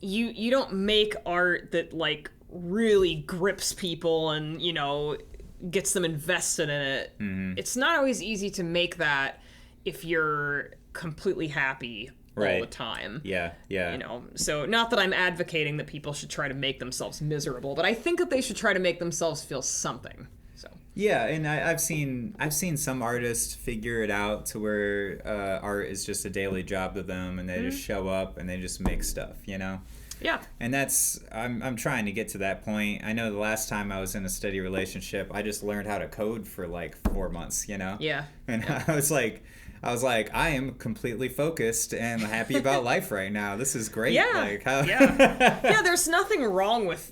you don't make art that like really grips people and, you know, gets them invested in it. It's not always easy to make that if you're completely happy all the time. Yeah. You know, so not that I'm advocating that people should try to make themselves miserable, but I think that they should try to make themselves feel something. So. Yeah, and I've seen some artists figure it out to where art is just a daily job to them, and they just show up and they just make stuff, you know? Yeah. And that's, I'm trying to get to that point. I know the last time I was in a steady relationship, I just learned how to code for like 4 months, you know? Yeah. And I was like, I am completely focused and happy about life right now. This is great. Yeah. Like, how... yeah. There's nothing wrong with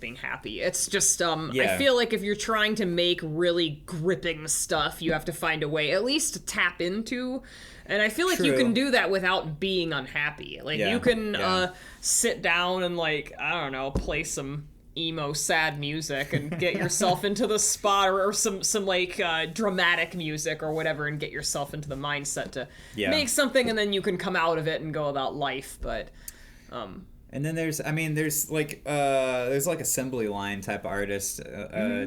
being happy. It's just, I feel like if you're trying to make really gripping stuff, you have to find a way at least to tap into. And I feel like you can do that without being unhappy. Like you can sit down and like, I don't know, play some emo sad music and get yourself into the spot, or some like dramatic music or whatever, and get yourself into the mindset to make something, and then you can come out of it and go about life. But and then there's like assembly line type of artists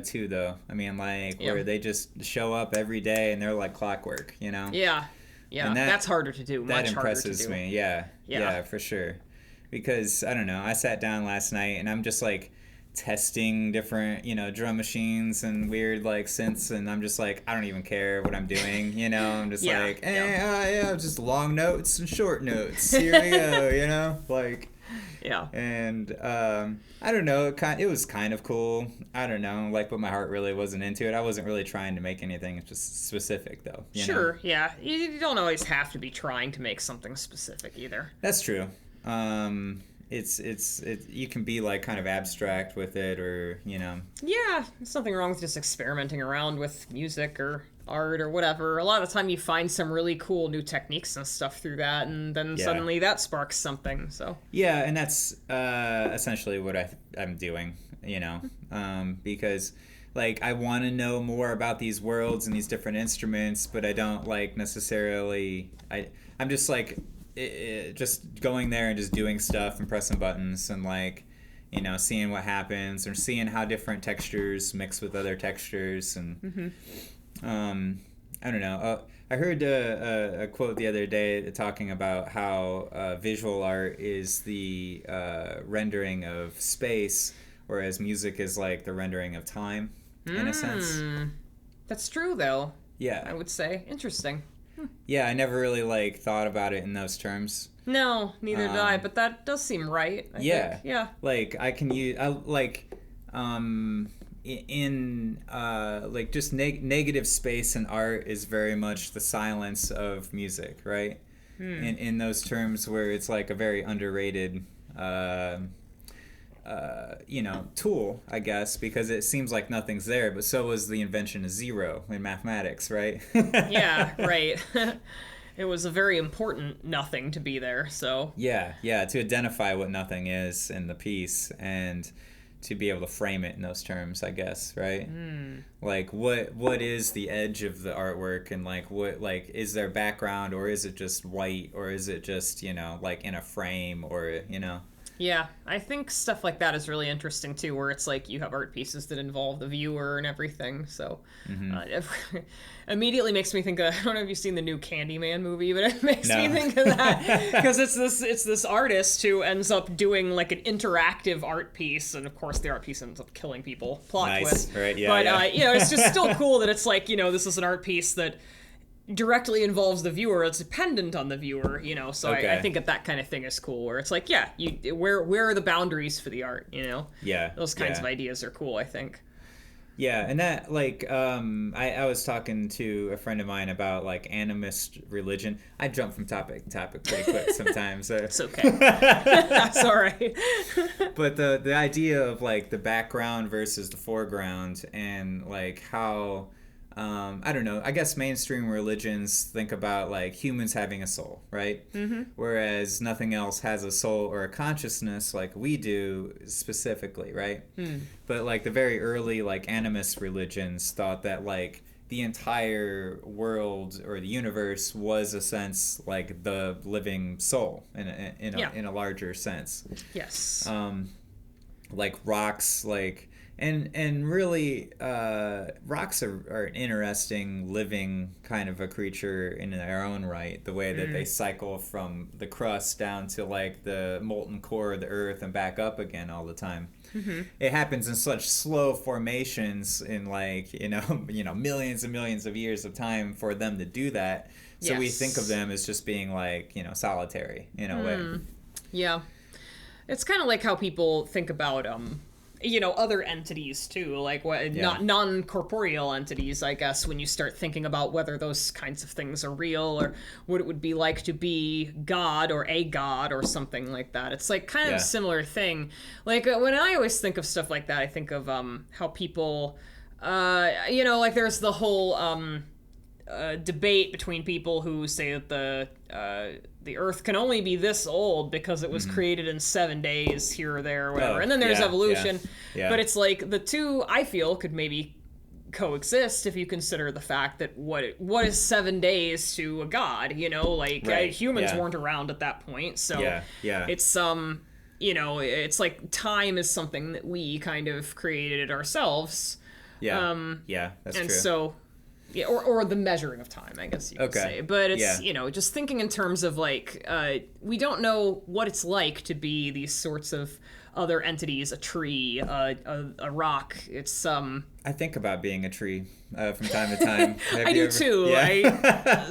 too, though. I mean, like where they just show up every day and they're like clockwork, you know? Yeah, and that's harder to do. That impresses me. Yeah, for sure. Because I don't know, I sat down last night and I'm just like testing different, you know, drum machines and weird like synths, and I'm just like, I don't even care what I'm doing, you know? I'm just just long notes and short notes. Here we go, you know? Like, and I don't know, it was kind of cool. I don't know, like, but my heart really wasn't into it. I wasn't really trying to make anything just specific, though. You know? Yeah. You don't always have to be trying to make something specific either. That's true. It's you can be like kind of abstract with it, or, you know. Yeah, there's nothing wrong with just experimenting around with music or art or whatever. A lot of the time you find some really cool new techniques and stuff through that, and then suddenly that sparks something. So yeah, and that's essentially what I'm doing, you know, because like I want to know more about these worlds and these different instruments, but I don't like necessarily. I'm just like. Just going there and just doing stuff and pressing buttons and, like, you know, seeing what happens, or seeing how different textures mix with other textures. And I don't know, I heard a quote the other day talking about how visual art is the rendering of space, whereas music is like the rendering of time in a sense. That's true, though. Yeah. I would say. Interesting. Yeah, I never really like thought about it in those terms. No, neither did I, but that does seem right. I think. Yeah. Like I can use in like just negative space in art is very much the silence of music, right? In those terms where it's like a very underrated tool, I guess, because it seems like nothing's there, but so was the invention of zero in mathematics, right? Yeah, right. It was a very important nothing to be there, so... Yeah, to identify what nothing is in the piece and to be able to frame it in those terms, I guess, right? Like, what is the edge of the artwork, and, like, what, like, is there background, or is it just white, or is it just, like, in a frame, or, Yeah, I think stuff like that is really interesting too, where it's like you have art pieces that involve the viewer and everything. So it immediately makes me think of, I don't know if you've seen the new Candyman movie, but it makes me think of that because it's this artist who ends up doing like an interactive art piece, and of course the art piece ends up killing people. Plot twist, right? Yeah, but it's just still cool that it's like this is an art piece that directly involves the viewer. It's dependent on the viewer, so okay. I think that kind of thing is cool, where it's like, where are the boundaries for the art, Yeah. Those kinds of ideas are cool, I think. Yeah, and that, like, I was talking to a friend of mine about, like, animist religion. I jump from topic to topic pretty quick sometimes. It's okay. That's all right. But the idea of, like, the background versus the foreground, and, like, how... I don't know, I guess mainstream religions think about like humans having a soul, right? Whereas nothing else has a soul or a consciousness like we do specifically, right? But like the very early like animist religions thought that like the entire world or the universe was a sense like the living soul in a larger sense. Yes. Like rocks, like... And really, rocks are an interesting living kind of a creature in their own right. The way that they cycle from the crust down to like the molten core of the earth and back up again all the time. It happens in such slow formations in like millions and millions of years of time for them to do that. So we think of them as just being like solitary in a way. Yeah, it's kind of like how people think about other entities too, like not non-corporeal entities, I guess, when you start thinking about whether those kinds of things are real or what it would be like to be God or a god or something like that. It's like kind of a similar thing. Like when I always think of stuff like that, I think of how people, like there's the whole debate between people who say that the Earth can only be this old because it was created in 7 days here or there or whatever. And then there's evolution. Yeah. But it's like the two, I feel, could maybe coexist if you consider the fact that what is 7 days to a god, humans weren't around at that point. So it's it's like time is something that we kind of created ourselves. That's true. And so or the measuring of time, I guess you could say. But it's, just thinking in terms of, like, we don't know what it's like to be these sorts of other entities, a tree, a rock. It's, I think about being a tree from time to time. I do, too. Yeah.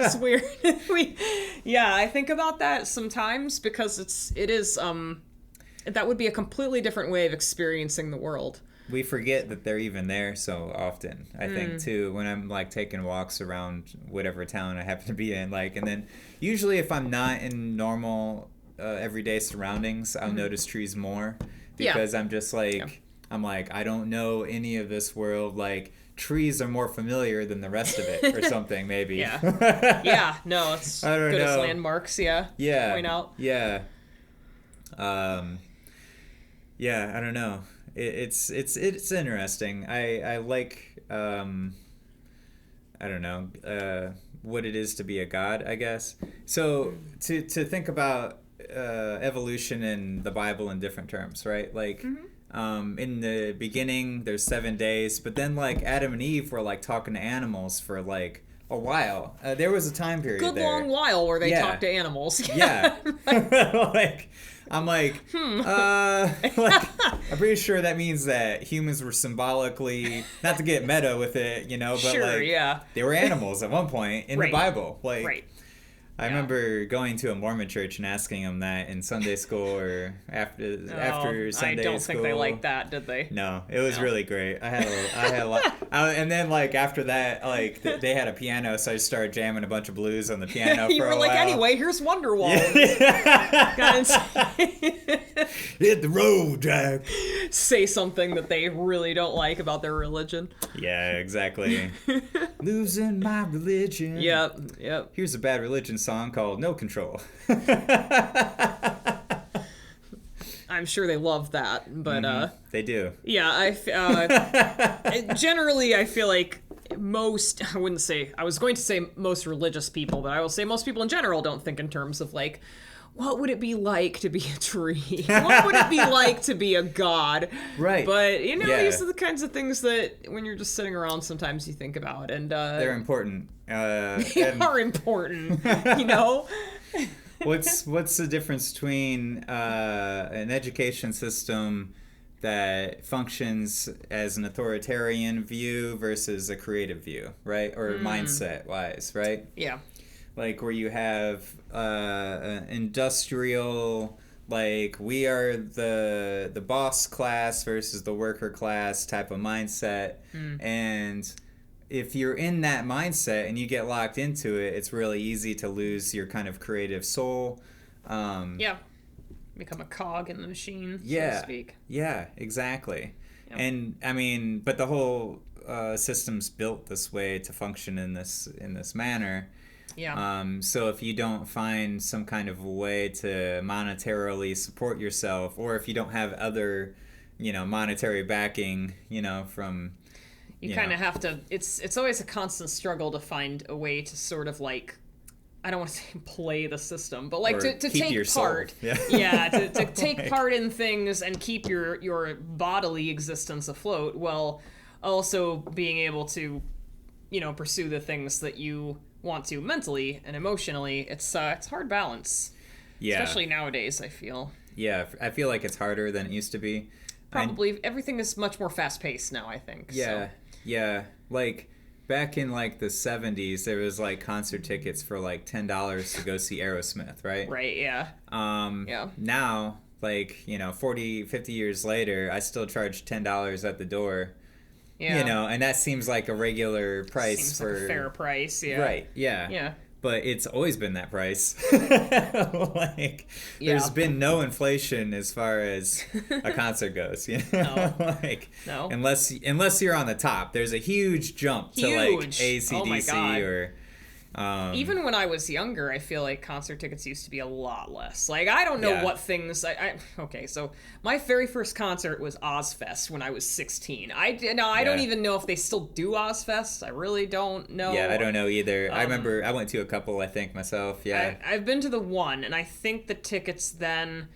It's weird. I think about that sometimes because it is, that would be a completely different way of experiencing the world. We forget that they're even there so often, I think, too, when I'm, like, taking walks around whatever town I happen to be in. Like, and then usually if I'm not in normal everyday surroundings, I'll notice trees more because I'm just, like, I'm like, I don't know any of this world. Like, trees are more familiar than the rest of it or something, maybe. It's I don't good know. as landmarks, point out. I don't know. It's interesting. I like I don't know what it is to be a god, I guess. So to think about evolution in the Bible in different terms, right? Like in the beginning there's 7 days, but then like Adam and Eve were like talking to animals for like a while. There was a time period long while where they talked to animals. Like I'm like, like, I'm pretty sure that means that humans were symbolically, not to get meta with it, but sure, like, they were animals at one point in the Bible. Like, right. I remember going to a Mormon church and asking them that in Sunday school or after Sunday school. I don't think they liked that, did they? No, it was really great. I had a lot, and then like after that, like they had a piano, so I started jamming a bunch of blues on the piano. You for were a like, while. Anyway, here's Wonderwall. Hit the road, Jack. Say something that they really don't like about their religion. Yeah, exactly. Losing my religion. Yep. Here's a bad religion song called No Control. I'm sure they love that, but they do. Yeah, generally I feel like I was going to say most religious people, but I will say most people in general don't think in terms of like, what would it be like to be a tree? What would it be like to be a god? Right. But, these are the kinds of things that when you're just sitting around, sometimes you think about. And they're important. They are important, What's the difference between an education system that functions as an authoritarian view versus a creative view, right? Or mindset-wise, right? Yeah. Like where you have an industrial, like we are the boss class versus the worker class type of mindset. And if you're in that mindset and you get locked into it, it's really easy to lose your kind of creative soul. Become a cog in the machine, so yeah, to speak. Yeah, exactly. Yep. And I mean, but the whole system's built this way to function in this manner. Yeah. So if you don't find some kind of way to monetarily support yourself, or if you don't have other, monetary backing, from you kind of have to. It's always a constant struggle to find a way to sort of like, I don't want to say play the system, but like to take part. To take part in things and keep your bodily existence afloat, while also being able to, pursue the things that you want to mentally and emotionally. It's hard balance. Yeah. Especially nowadays, I feel. Yeah, I feel like it's harder than it used to be. Probably everything is much more fast paced now, I think. Yeah. So. Yeah. Like back in like the 70s, there was like concert tickets for like $10 to go see Aerosmith, right? Right, yeah. Now, like, 40, 50 years later, I still charge $10 at the door. Yeah. And that seems like a regular price seems like a fair price, yeah. Right, yeah. Yeah. But it's always been that price. There's been no inflation as far as a concert goes, No. No. Unless you're on the top, there's a huge jump to like AC/DC or. Even when I was younger, I feel like concert tickets used to be a lot less. Like, I don't know what things... Okay, so my very first concert was Ozfest when I was 16. I don't even know if they still do Ozfest. I really don't know. Yeah, I don't know either. I remember I went to a couple, I think, myself. Yeah. I've been to the one, and I think the tickets then...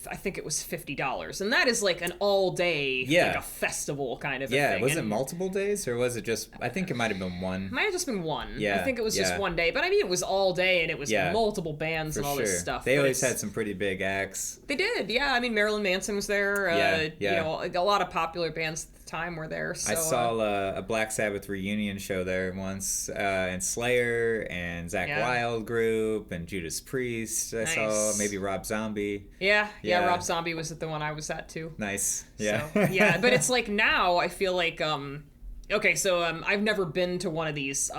I think it was $50, and that is like an all-day, like a festival kind of a thing. Yeah, was it multiple days, or was it just? I think it might have been one. It might have just been one. Yeah, I think it was just one day, but I mean, it was all day, and it was multiple bands and all this stuff. They always had some pretty big acts. They did, yeah. I mean, Marilyn Manson was there. A lot of popular bands at the time were there. So, I saw a Black Sabbath reunion show there once, and Slayer and Zakk Wylde group and Judas Priest. I saw maybe Rob Zombie. Yeah, Rob Zombie was at the one I was at too. Nice. Yeah. So, but it's like now I feel like I've never been to one of these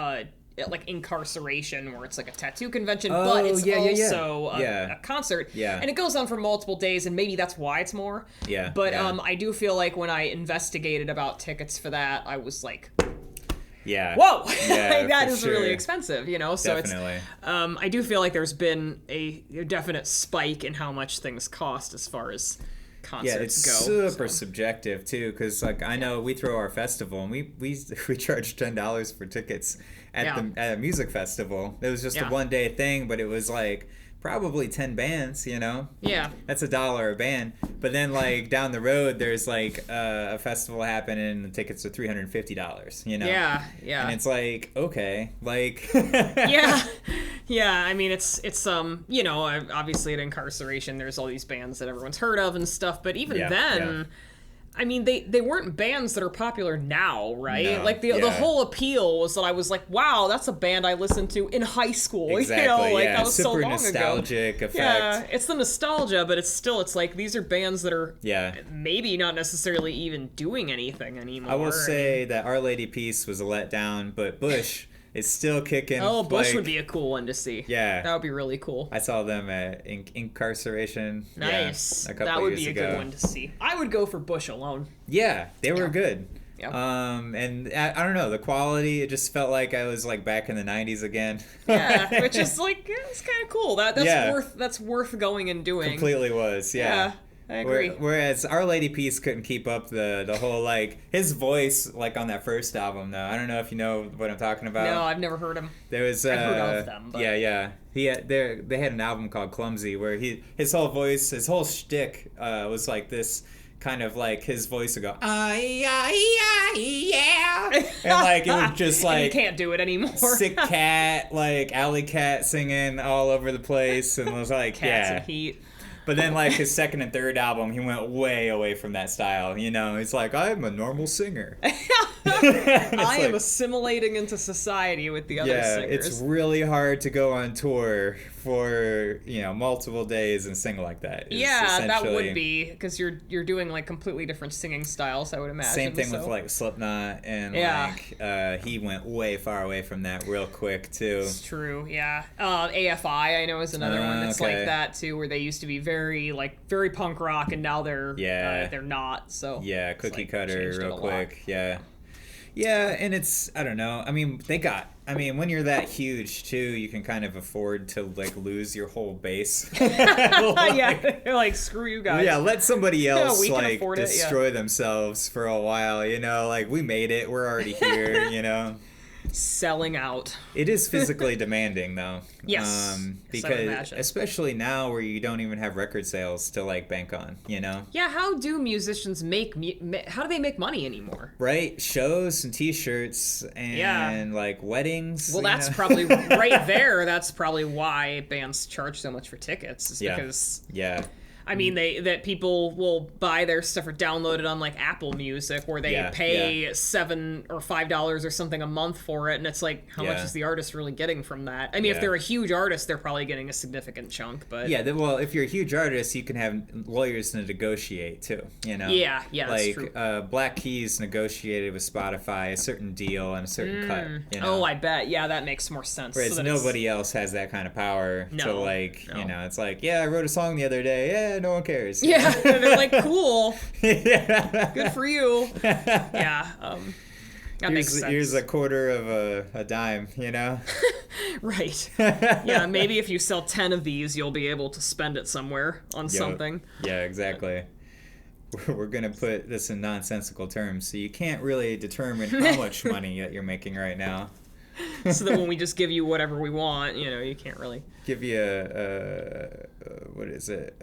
like incarceration where it's like a tattoo convention, but it's also a concert. Yeah. And it goes on for multiple days, and maybe that's why it's more. Yeah. But I do feel like when I investigated about tickets for that, I was like, yeah. Whoa! Yeah, that is really expensive, So definitely. It's. I do feel like there's been a definite spike in how much things cost as far as concerts go. Yeah, it's super subjective too, because like I know we throw our festival and we charge $10 for tickets at a music festival. It was just a 1-day thing, but it was like probably 10 bands, Yeah. That's $1 a band. But then like down the road, there's like a festival happening and the tickets are $350, Yeah. And it's like, okay, like. Yeah. Yeah, I mean, it's obviously at Incarceration, there's all these bands that everyone's heard of and stuff, but even then, I mean, they weren't bands that are popular now, right? No, like, the whole appeal was that I was like, wow, that's a band I listened to in high school. Exactly, that was super so long nostalgic ago. effect. Yeah, it's the nostalgia, but it's like, these are bands that are maybe not necessarily even doing anything anymore. I will say that Our Lady Peace was a letdown, but Bush... It's still kicking. Oh, Bush would be a cool one to see. Yeah. That would be really cool. I saw them at Incarceration. Nice. A couple that would years be a ago. good one to see. I would go for Bush alone. Yeah, they were good. Yeah. And I don't know, the quality, it just felt like I was like back in the 90s again. Yeah, which is like, it's kind of cool. That's worth going and doing. Completely was, yeah. I agree. Whereas Our Lady Peace couldn't keep up the whole, like, his voice, like, on that first album, though. I don't know if you know what I'm talking about. No, I've never heard him. There was, I've heard of them, but... Yeah. They had an album called Clumsy, where his whole voice, his whole shtick was like this kind of, like, his voice would go, yeah. And, like, it would just, like... you can't do it anymore. Sick cat, like, alley cat singing all over the place, and was like, Cats and Heat. But then, like, his second and third album, he went way away from that style, you know? He's like, I'm a normal singer. I am assimilating into society with the other singers. Yeah, it's really hard to go on tour for, multiple days and sing like that. Yeah, that would be, because you're doing, like, completely different singing styles, I would imagine. Same thing with, like, Slipknot, and, he went way far away from that real quick, too. It's true, yeah. AFI, I know, is another one that's like that, too, where they used to be very punk rock, and now they're not, so... Yeah, cookie cutter real quick, yeah. Yeah, and it's, I don't know, I mean, when you're that huge, too, you can kind of afford to, like, lose your whole base. Yeah, like, screw you guys. Yeah, let somebody else, destroy it, themselves for a while, like, we made it, we're already here, Selling out. It is physically demanding, though. Yes. Because, especially now where you don't even have record sales to, like, bank on, Yeah, how do musicians how do they make money anymore? Right? Shows and T-shirts and, like, weddings. Well, that's probably, right there, that's probably why bands charge so much for tickets. Is because... Yeah. I mean, that people will buy their stuff or download it on, like, Apple Music, where they pay $7 or $5 or something a month for it, and it's like, how much is the artist really getting from that? I mean, if they're a huge artist, they're probably getting a significant chunk, but... Yeah, well, if you're a huge artist, you can have lawyers to negotiate, too, Yeah, that's true. Like, Black Keys negotiated with Spotify a certain deal and a certain cut, Oh, I bet. Yeah, that makes more sense. Whereas nobody else has that kind of power to, like, it's like, I wrote a song the other day, no one cares. Yeah, they're like, cool. Yeah. Good for you. Yeah. That makes sense. Here's a quarter of a dime, Right. Yeah, maybe if you sell 10 of these, you'll be able to spend it somewhere on something. Yeah, exactly. We're going to put this in nonsensical terms, so you can't really determine how much money that you're making right now. So that when we just give you whatever we want, you can't really... Give you what is it?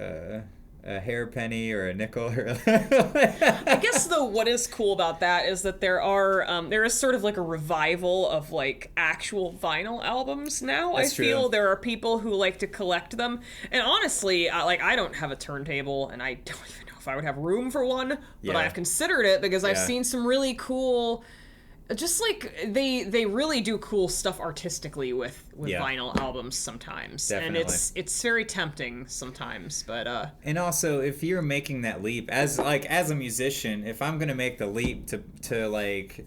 A hair penny or a nickel or I guess though what is cool about that is that there is sort of like a revival of like actual vinyl albums now. That's I feel true. there are people who like to collect them, and honestly, I don't have a turntable, and I don't even know if I would have room for one, but I've considered it because I've seen some really cool, just like they really do cool stuff artistically with vinyl albums sometimes. Definitely. And it's very tempting sometimes, but and also if you're making that leap as a musician, if I'm gonna make the leap to like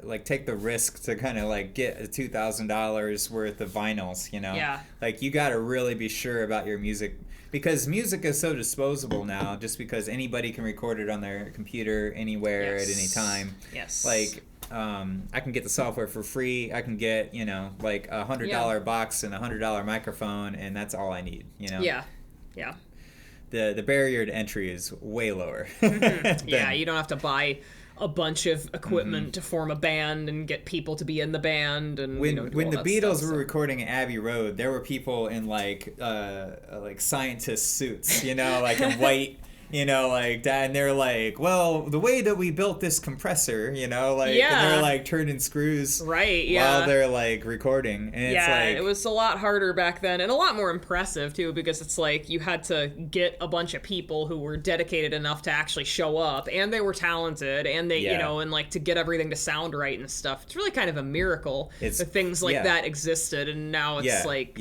like take the risk to kind of like get $2,000 worth of vinyls, like you gotta really be sure about your music. Because music is so disposable now, just because anybody can record it on their computer anywhere at any time. Yes. Like, I can get the software for free. I can get, like a $100 box and a $100 microphone, and that's all I need, Yeah. Yeah. The barrier to entry is way lower. Yeah, you don't have to buy a bunch of equipment to form a band and get people to be in the band and when the Beatles were stuff, recording at Abbey Road, there were people in like scientist suits, like in white you know, like that, and they're like, well, the way that we built this compressor, you know, like, and they're like turning screws while they're like recording, and it's like, it was a lot harder back then, and a lot more impressive too, because it's like you had to get a bunch of people who were dedicated enough to actually show up, and they were talented, and they, you know, and like to get everything to sound right and stuff. It's really kind of a miracle that things like that existed, and now it's like,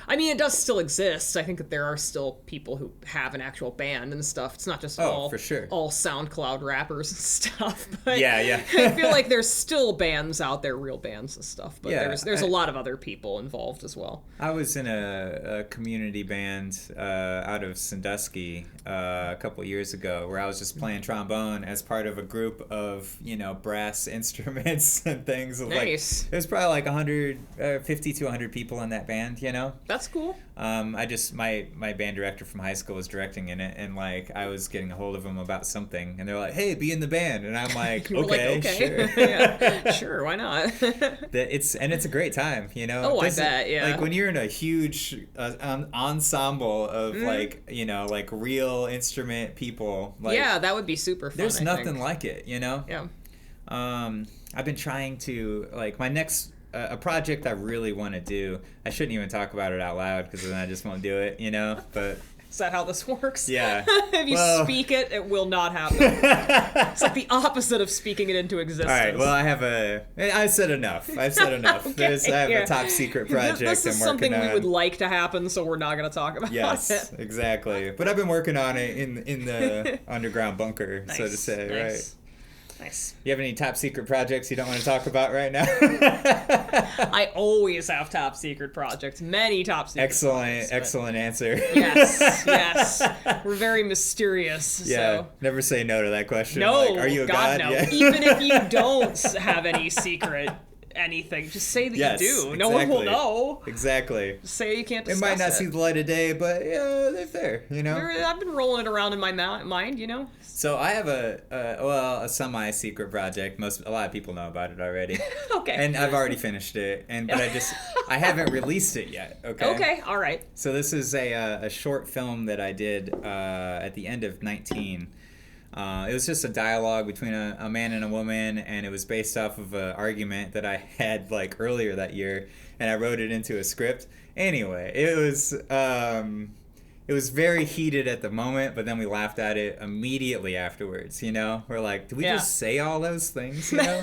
I mean, it does still exist. I think that there are still people who have an actual band and stuff. It's not just all SoundCloud rappers and stuff. But I feel like there's still bands out there, real bands and stuff. But there's a lot of other people involved as well. I was in a community band out of Sandusky a couple years ago, where I was just playing trombone as part of a group of, you know, brass instruments and things. Nice. Like, there's probably like 150 to 100 people in that band, you know? That's cool. My band director from high school was directing in it, and like I was getting a hold of them about something, and they're like, "Hey, be in the band," and I'm like, "Okay, sure, sure, why not?" It's a great time, you know. Oh, I bet, yeah. Like when you're in a huge ensemble of like, you know, like real instrument people. Like, that would be super fun. There's nothing like it, you know. Yeah. I've been trying to like my next. A project I really want to do. I shouldn't even talk about it out loud because then I just won't do it, you know? But is that how this works? Yeah. If you speak it, it will not happen. It's like the opposite of speaking it into existence. All right, well, I've said enough. I've said enough. Okay, I have a top secret project this is I'm working something we would like to happen, so we're not going to talk about it. Yes, exactly. But I've been working on it in the underground bunker, so to say, right? Nice. You have any top secret projects you don't want to talk about right now? I always have top secret projects. Many top secret projects. Excellent answer. Yes. We're very mysterious. Yeah. So. Never say no to that question. No. Like, are you a god? No. Yeah. Even if you don't have any secret anything, just say that you do. Exactly. No one will know. Exactly. Just say you can't discuss it. Might not see the light of day, but yeah, they're there, you know? I've been rolling it around in my mind, you know? So I have a semi-secret project. A lot of people know about it already. Okay. And I've already finished it, but I haven't released it yet. Okay. Okay. All right. So this is a short film that I did at the end of 19. It was just a dialogue between a man and a woman, and it was based off of an argument that I had like earlier that year, and I wrote it into a script. Anyway, it was very heated at the moment, but then we laughed at it immediately afterwards, you know? We're like, did we just say all those things, you know?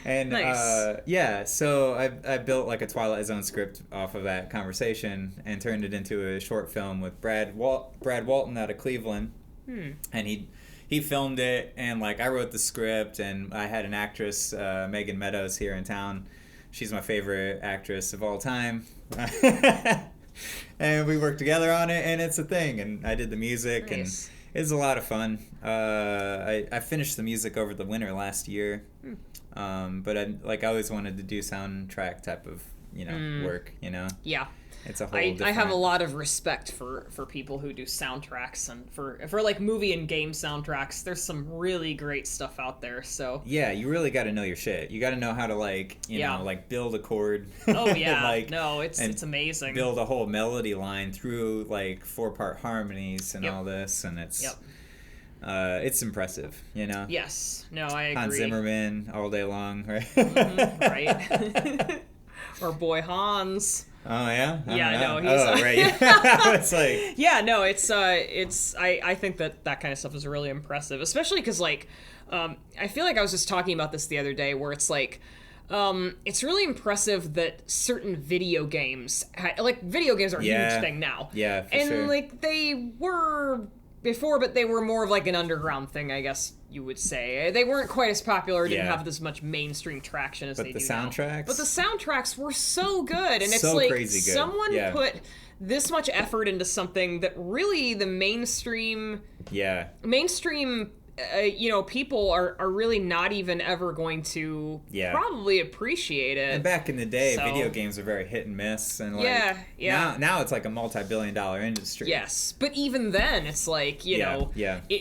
And nice. So I built like a Twilight Zone script off of that conversation and turned it into a short film with Brad Walton out of Cleveland. And he filmed it, and like I wrote the script, and I had an actress, Megan Meadows, here in town. She's my favorite actress of all time. And we worked together on it, and it's a thing. And I did the music, nice. And it was a lot of fun. I finished the music over the winter last year, but I always wanted to do soundtrack type of work. You know. Yeah. It's a whole different... I have a lot of respect for people who do soundtracks, and for like movie and game soundtracks. There's some really great stuff out there. So yeah, you really got to know your shit. You got to know how to like build a chord. Oh yeah, no, it's amazing. Build a whole melody line through like 4-part harmonies and all this, and it's it's impressive, you know. Yes, no, I agree. Hans Zimmerman all day long, right? Right. Our boy Hans. Oh yeah. No, he's. Right. It's like. Yeah, no, it's. I think that kind of stuff is really impressive, especially because like, I feel like I was just talking about this the other day, where it's like, it's really impressive that certain video games, video games are a huge thing now. Yeah, for sure. And like they were before, but they were more of like an underground thing, I guess you would say. They weren't quite as popular, didn't have as much mainstream traction as they do now. But the soundtracks were so good, and it's so like crazy good. Someone put this much effort into something that really the mainstream people are really not even ever going to probably appreciate it. And back in the day, video games were very hit and miss, and like now it's like a multi-billion-dollar industry. Yes, but even then, it's like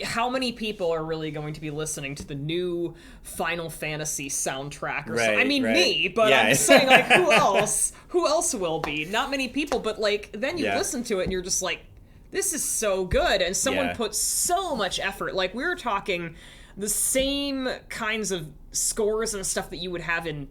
how many people are really going to be listening to the new Final Fantasy soundtrack? Or I mean, me, but I'm just saying, like, who else? Who else will be? Not many people, but like then you listen to it and you're just like, this is so good, and someone Yeah. put so much effort. Like, we were talking the same kinds of scores and stuff that you would have in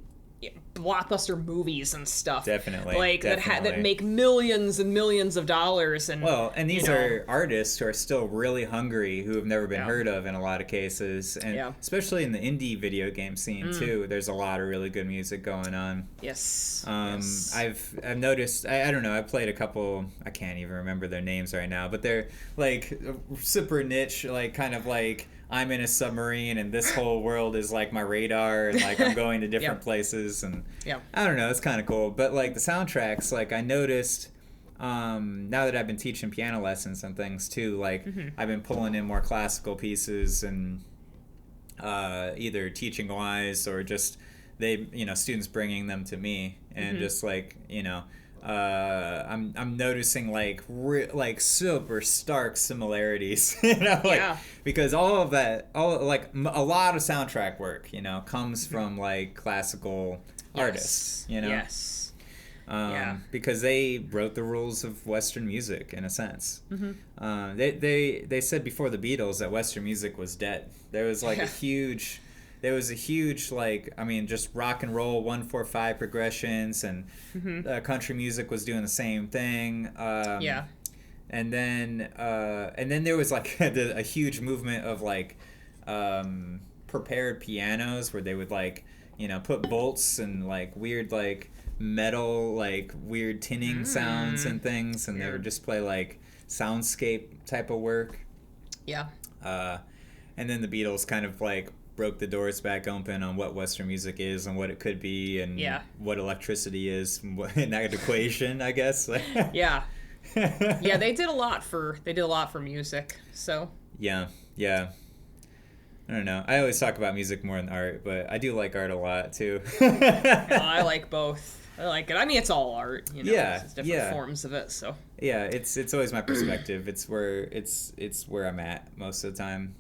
blockbuster movies and stuff. Definitely. Like, definitely. that make millions and millions of dollars. And Well, and these you know, are artists who are still really hungry, who have never been Yeah. heard of in a lot of cases, and Yeah. especially in the indie video game scene too. There's a lot of really good music going on. Yes. I've noticed. I don't know. I played a couple. I can't even remember their names right now, but they're like super niche, like kind of like I'm in a submarine and this whole world is like my radar, and like I'm going to different places, and Yeah. I don't know. It's kind of cool. But like the soundtracks, like I noticed. Now that I've been teaching piano lessons and things too, like I've been pulling in more classical pieces and either teaching wise or just students bringing them to me and just like I'm noticing like super stark similarities, because all of that, a lot of soundtrack work, comes from like classical artists, Yes. because they wrote the rules of Western music in a sense. They said before the Beatles that Western music was dead. There was like a huge just rock and roll 1-4-5 progressions, and country music was doing the same thing. And then there was like a huge movement of like prepared pianos where they would like put bolts and like weird like metal like weird tinning sounds and things, and they would just play like soundscape type of work. And then the Beatles kind of like broke the doors back open on what Western music is and what it could be, and what electricity is in that equation, I guess. Yeah, they did a lot for music. So yeah. I don't know. I always talk about music more than art, but I do like art a lot too. I like both. I like it. I mean, it's all art, It's different forms of it. So yeah, it's always my perspective. It's where I'm at most of the time.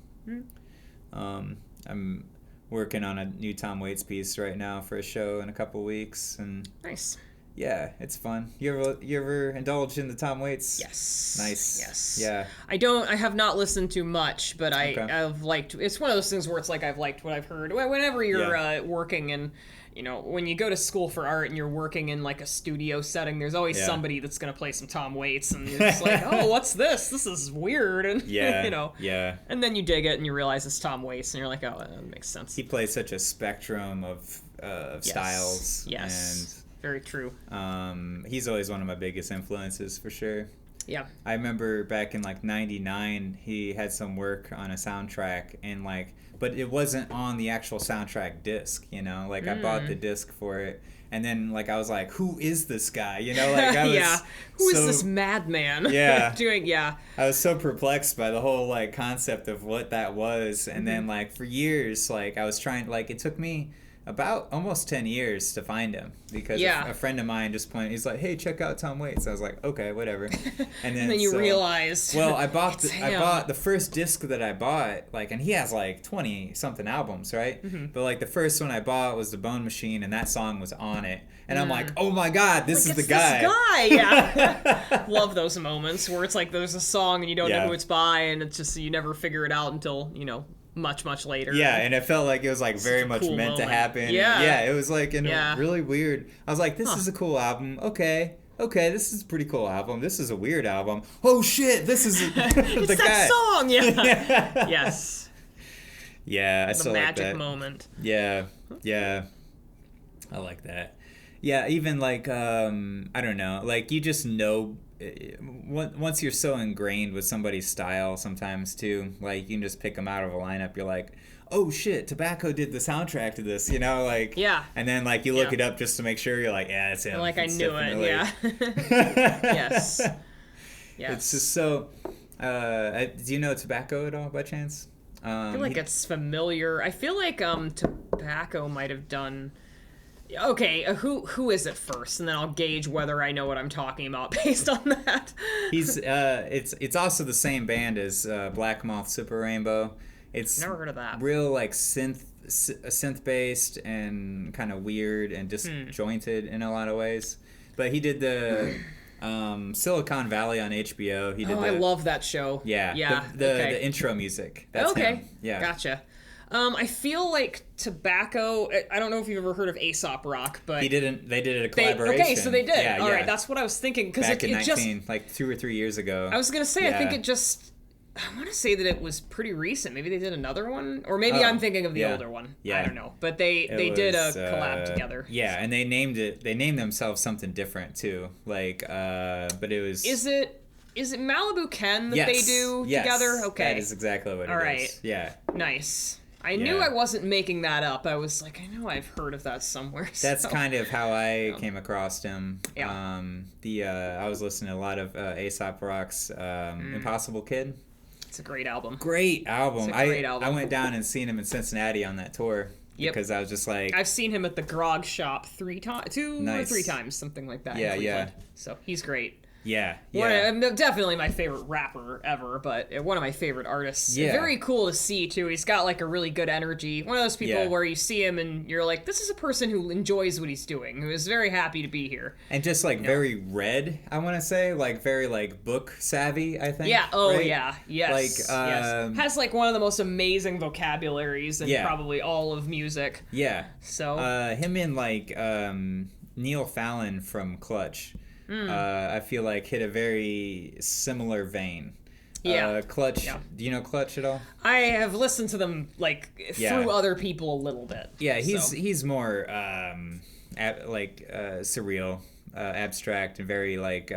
I'm working on a new Tom Waits piece right now for a show in a couple weeks, and nice. Yeah, it's fun. You ever indulge in the Tom Waits? Yes. Nice. Yes. Yeah. I have not listened to much, but I've liked. It's one of those things where it's like I've liked what I've heard. Whenever you're working and when you go to school for art and you're working in like a studio setting, there's always somebody that's gonna play some Tom Waits, and you're just like, oh, what's this? This is weird, and Yeah. And then you dig it and you realize it's Tom Waits, and you're like, oh, that makes sense. He plays such a spectrum of styles. Yes. Very true. He's always one of my biggest influences for sure. Yeah. I remember back in like '99, he had some work on a soundtrack, and but it wasn't on the actual soundtrack disc, I bought the disc for it, and then I was like, who is this guy? I was who is this madman? doing I was so perplexed by the whole concept of what that was, and then for years I was trying, it took me about almost 10 years to find him, because a friend of mine just pointed, he's like, hey, check out Tom Waits. I was like, okay, whatever. And then you realized, well, I bought the first disc that I bought, and he has 20 something albums, right? But the first one I bought was The Bone Machine, and that song was on it, and I'm like, oh my god, this is the guy. Yeah. Love those moments where it's there's a song and you don't know who it's by, and it's just you never figure it out until much later. Yeah, and it felt like it was very much cool meant moment. to happen. Yeah. It was really weird. I was like, this is a cool album. Okay, this is a pretty cool album. This is a weird album. Oh shit, this is the it's guy. That song. Yeah. Yes. Yeah, I still like that. The magic moment. Yeah. I like that. Yeah, even I don't know, you just know. Once you're so ingrained with somebody's style sometimes too, you can just pick them out of a lineup. You're like, oh shit, Tobacco did the soundtrack to this, and then you look it up just to make sure. You're like, yeah, it's him. I knew it. Yeah. Yes. It's just so. Do you know Tobacco at all by chance? I feel like it's familiar. I feel like Tobacco might have done. Okay, who is it first, and then I'll gauge whether I know what I'm talking about based on that. He's it's also the same band as Black Moth Super Rainbow. It's never heard of that. Real synth based and kind of weird and disjointed in a lot of ways. But he did the Silicon Valley on HBO. He did I love that show. Yeah. Yeah. The intro music. That's him. Yeah. Gotcha. I feel like Tobacco. I don't know if you've ever heard of Aesop Rock, but They did a collaboration. Okay, so they did. Yeah, All yeah. right, that's what I was thinking because Back in it just like 2 or 3 years ago. I was gonna say I think it just. I want to say that it was pretty recent. Maybe they did another one, or maybe I'm thinking of the older one. Yeah. I don't know, but they did a collab together. Yeah, and they named themselves something different too. Like, but it was. Is it Malibu Ken that they do together? Okay, that is exactly what it is. All right. Yeah. Nice. I knew I wasn't making that up. I was like, I know I've heard of that somewhere. That's kind of how I came across him. Yeah. I was listening to a lot of Aesop Rock's Impossible Kid. It's a great album. Great album. It's a great album. I went down and seen him in Cincinnati on that tour. Yep. Because I was just like... I've seen him at the Grog Shop 2 or 3 times, something like that. Yeah, yeah. So he's great. Yeah, Definitely my favorite rapper ever, but one of my favorite artists. Yeah. Very cool to see, too. He's got, like, a really good energy. One of those people where you see him and you're like, this is a person who enjoys what he's doing, who is very happy to be here. And just, like, very read, I want to say. Like, very, like, book savvy, I think. Yeah, right? Yeah, yes. Like, yes. Has, like, one of the most amazing vocabularies in probably all of music. Yeah. So. Him and, like, Neil Fallon from Clutch. I feel like hit a very similar vein. Yeah. Clutch. Yeah. Do you know Clutch at all? I have listened to them through other people a little bit. Yeah, he's more surreal, abstract, and very like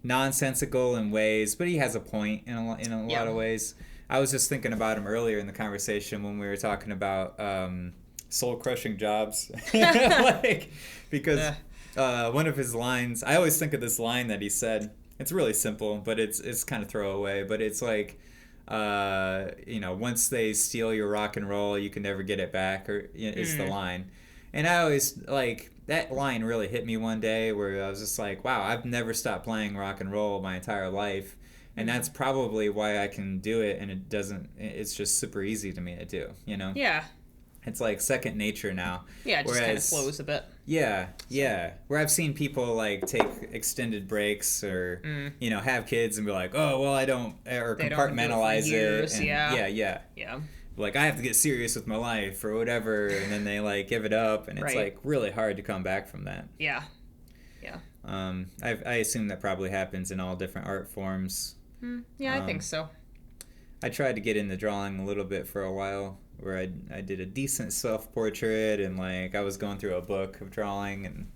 nonsensical in ways, but he has a point in a lot of ways. I was just thinking about him earlier in the conversation when we were talking about soul crushing jobs, because. One of his lines, I always think of this line that he said. It's really simple, but it's kind of throwaway. But it's like, once they steal your rock and roll, you can never get it back, or is the line. And I always, like, that line really hit me one day where I was just like, wow, I've never stopped playing rock and roll my entire life. And that's probably why I can do it, and it's just super easy to me to do, Yeah. It's like second nature now. Yeah, it just kind of flows a bit. Yeah. Where I've seen people like take extended breaks or have kids and be like, oh well, I don't, or compartmentalize it. And yeah. Like I have to get serious with my life or whatever, and then they like give it up, and it's like really hard to come back from that. Yeah. I assume that probably happens in all different art forms. Yeah, I think so. I tried to get into drawing a little bit for a while, where I did a decent self-portrait, and like I was going through a book of drawing, and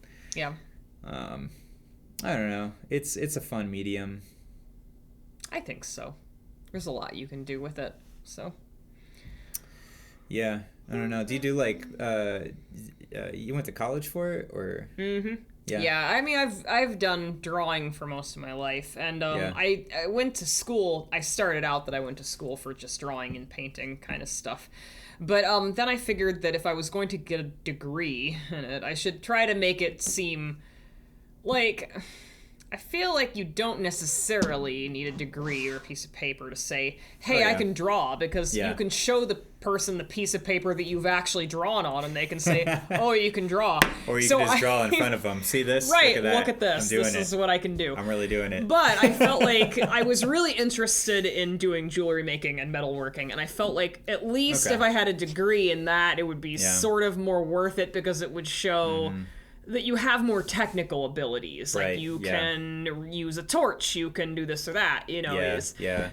I don't know. It's a fun medium. I think so. There's a lot you can do with it. So. Yeah, I don't know. Do you do like you went to college for it, or? Mm-hmm. Yeah, I mean, I've done drawing for most of my life, and I went to school. I started out that I went to school for just drawing and painting kind of stuff, but then I figured that if I was going to get a degree in it, I should try to make it seem like. I feel like you don't necessarily need a degree or a piece of paper to say, hey, I can draw, because you can show the person the piece of paper that you've actually drawn on, and they can say, oh, you can draw. Or you can just draw in front of them. See this? Right, look at this. This is what I can do. I'm really doing it. But I felt like I was really interested in doing jewelry making and metalworking, and I felt like at least if I had a degree in that, it would be sort of more worth it, because it would show... that you have more technical abilities. Like you can use a torch, you can do this or that,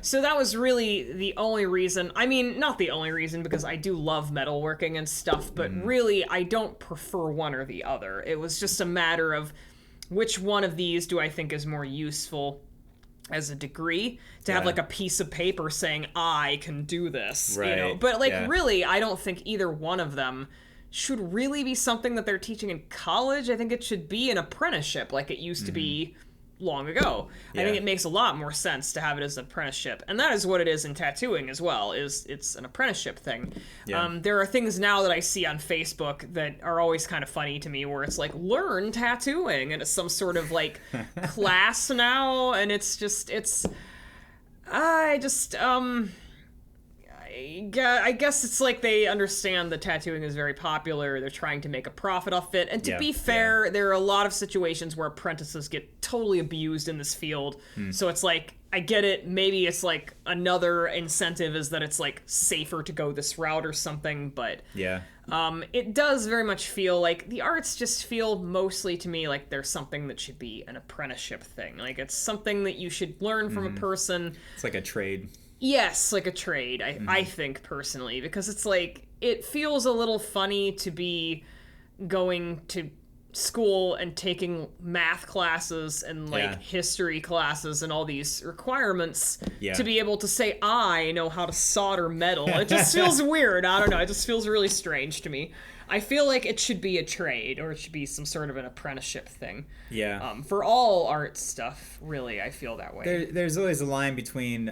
So that was really the only reason. I mean, not the only reason, because I do love metalworking and stuff, but really I don't prefer one or the other. It was just a matter of which one of these do I think is more useful as a degree, to have like a piece of paper saying I can do this, But really, I don't think either one of them should really be something that they're teaching in college. I think it should be an apprenticeship like it used to be long ago. I think it makes a lot more sense to have it as an apprenticeship. And that is what it is in tattooing as well, is it's an apprenticeship thing. There are things now that I see on Facebook that are always kind of funny to me, where it's like, learn tattooing, and it's some sort of like class now, and it's I guess it's like they understand that tattooing is very popular. They're trying to make a profit off it. And to be fair, there are a lot of situations where apprentices get totally abused in this field. So it's like, I get it. Maybe it's like another incentive is that it's like safer to go this route or something. But it does very much feel like the arts just feel mostly to me like there's something that should be an apprenticeship thing. Like it's something that you should learn from a person. It's like a trade. Yes, like a trade, I think, personally, because it's like, it feels a little funny to be going to school and taking math classes and, like, history classes and all these requirements to be able to say, I know how to solder metal. It just feels weird. I don't know. It just feels really strange to me. I feel like it should be a trade, or it should be some sort of an apprenticeship thing. Yeah. For all art stuff, really, I feel that way. There's always a line between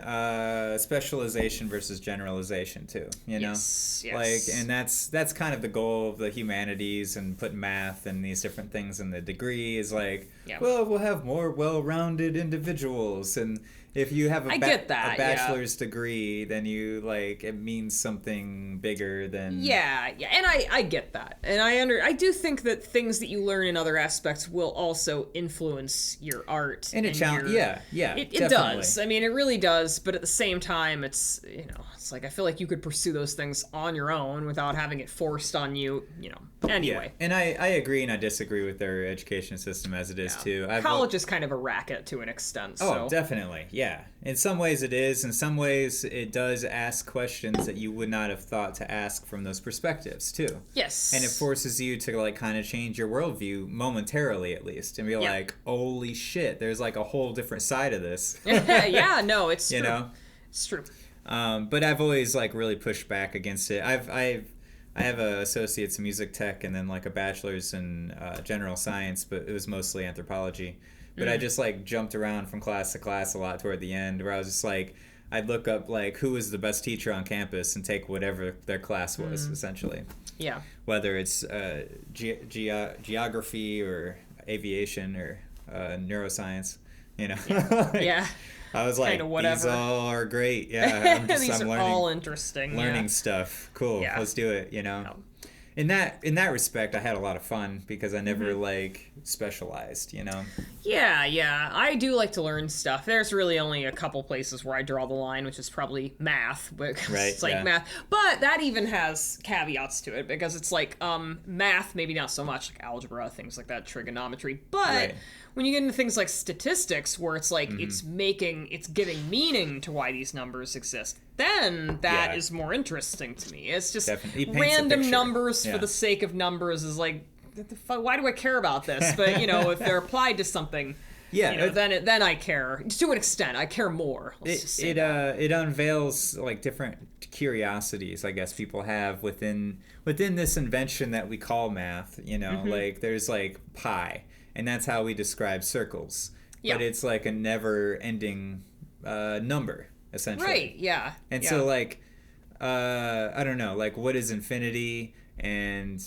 specialization versus generalization, too. You know, yes. Like, and that's kind of the goal of the humanities and putting math and these different things in the degree is like, well, we'll have more well-rounded individuals, and if you have a bachelor's degree, then you like it means something bigger than and I get that, and I do think that things that you learn in other aspects will also influence your art and a challenge. It does. I mean, it really does. But at the same time, it's it's like I feel like you could pursue those things on your own without having it forced on you. Anyway. And I agree and I disagree with their education system as it is too. College is kind of a racket to an extent. Oh, definitely. Yeah. In some ways it is. In some ways it does ask questions that you would not have thought to ask from those perspectives too. Yes. And it forces you to like kind of change your worldview momentarily at least and be like, holy shit, there's like a whole different side of this. No, it's true. It's true. But I've always like really pushed back against it. I have a associate's in music tech and then like a bachelor's in general science, but it was mostly anthropology. But I just like jumped around from class to class a lot toward the end where I was just like, I'd look up like who was the best teacher on campus and take whatever their class was essentially. Yeah. Whether it's geography or aviation or neuroscience, I was like, these all are great. Yeah, these are all interesting. Learning stuff. Cool. Let's do it. In that respect, I had a lot of fun because I never like specialized. Yeah. I do like to learn stuff. There's really only a couple places where I draw the line, which is probably math, because it's like math. But that even has caveats to it because it's like math, maybe not so much like algebra, things like that, trigonometry, but. When you get into things like statistics, where it's like it's giving meaning to why these numbers exist, then that is more interesting to me. It's just random numbers for the sake of numbers is like, why do I care about this? But if they're applied to something, then I care to an extent. I care more. It unveils like different curiosities, I guess people have within this invention that we call math. Like there's like pi. And that's how we describe circles. But it's like a never-ending number, essentially. Right, yeah. And so, like, I don't know, like, what is infinity? And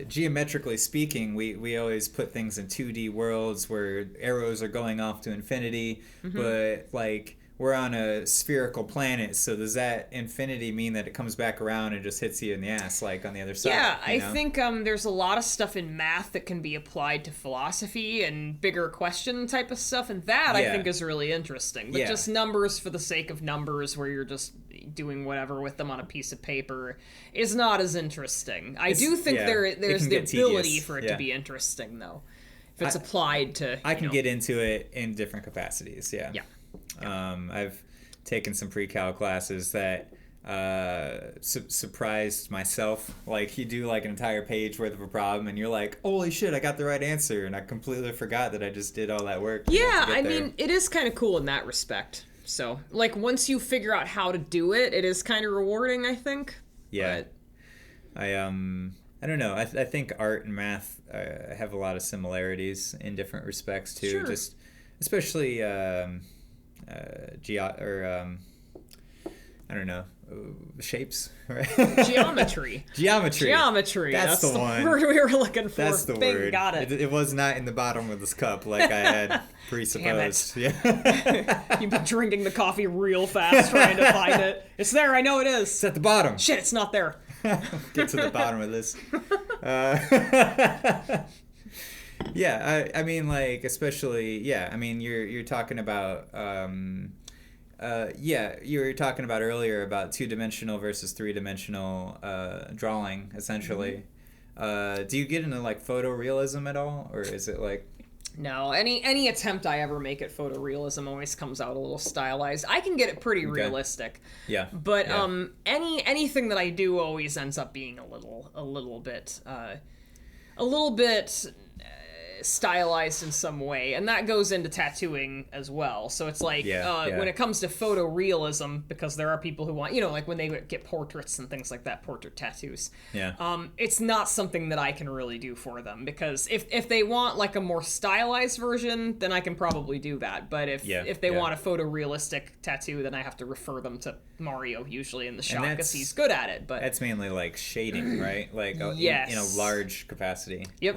geometrically speaking, we always put things in 2D worlds where arrows are going off to infinity. But, like, we're on a spherical planet, so does that infinity mean that it comes back around and just hits you in the ass, like on the other side? Yeah, I think there's a lot of stuff in math that can be applied to philosophy and bigger question type of stuff, and that I think is really interesting. But just numbers for the sake of numbers, where you're just doing whatever with them on a piece of paper, is not as interesting. I do think there's the ability for it to be interesting, though, if it's applied to. I can get into it in different capacities. Yeah. I've taken some pre-cal classes that surprised myself. Like you do like an entire page worth of a problem and you're like, holy shit, I got the right answer, and I completely forgot that I just did all that work. Yeah, I mean, it is kind of cool in that respect. So like once you figure out how to do it, it is kind of rewarding, I think. Yeah. But I don't know. I think art and math have a lot of similarities in different respects too. Sure. Just especially I don't know, shapes, right? Geometry. Geometry. That's the one. Word we were looking for. That's the Bing, word. got it. It was not in the bottom of this cup like I had presupposed. Yeah. You've been drinking the coffee real fast trying to find it. It's there. I know it is. It's at the bottom. Shit, it's not there. Get to the bottom of this. Yeah, I mean, like, especially, yeah, I mean, you're talking about, yeah, you were talking about earlier about 2-dimensional versus 3-dimensional drawing, essentially. Do you get into, like, photorealism at all, or is it, like... No, any attempt I ever make at photorealism always comes out a little stylized. I can get it pretty realistic. Yeah. But anything that I do always ends up being a little bit stylized in some way, and that goes into tattooing as well. So it's like when it comes to photorealism, because there are people who want, like when they get portraits and things like that, portrait tattoos. Yeah. It's not something that I can really do for them, because if they want like a more stylized version, then I can probably do that. But if they want a photorealistic tattoo, then I have to refer them to Mario usually in the shop, because he's good at it. But that's mainly like shading, right? Like in a large capacity. Yep.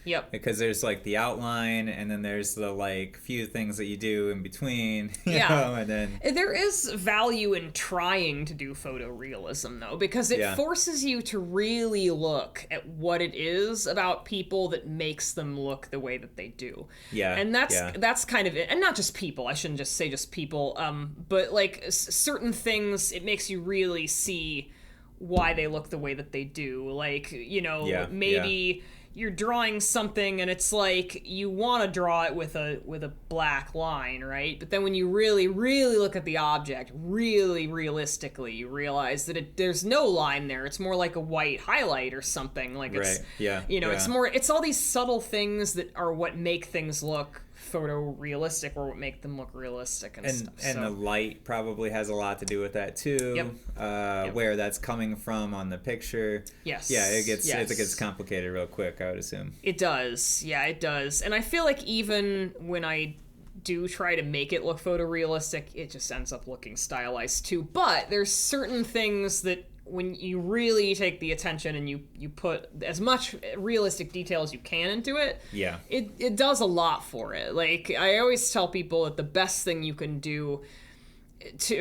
Yep. Because there's like the outline, and then there's the like few things that you do in between. You know, and then there is value in trying to do photorealism though, because it forces you to really look at what it is about people that makes them look the way that they do. Yeah. And that's kind of it, and not just people. I shouldn't just say just people. But like certain things, it makes you really see why they look the way that they do. Like maybe. You're drawing something and it's like you want to draw it with a black line, right? But then when you really, really look at the object, really realistically, you realize that there's no line there. It's more like a white highlight or something. Like it's, it's more, it's all these subtle things that are what make things look photorealistic, or what make them look realistic and stuff. And the light probably has a lot to do with that too. Where that's coming from on the picture. Yes. Yeah, it gets complicated real quick, I would assume. It does. Yeah, it does. And I feel like even when I do try to make it look photorealistic, it just ends up looking stylized too. But there's certain things that when you really take the attention and you put as much realistic detail as you can into it, it does a lot for it. Like, I always tell people that the best thing you can do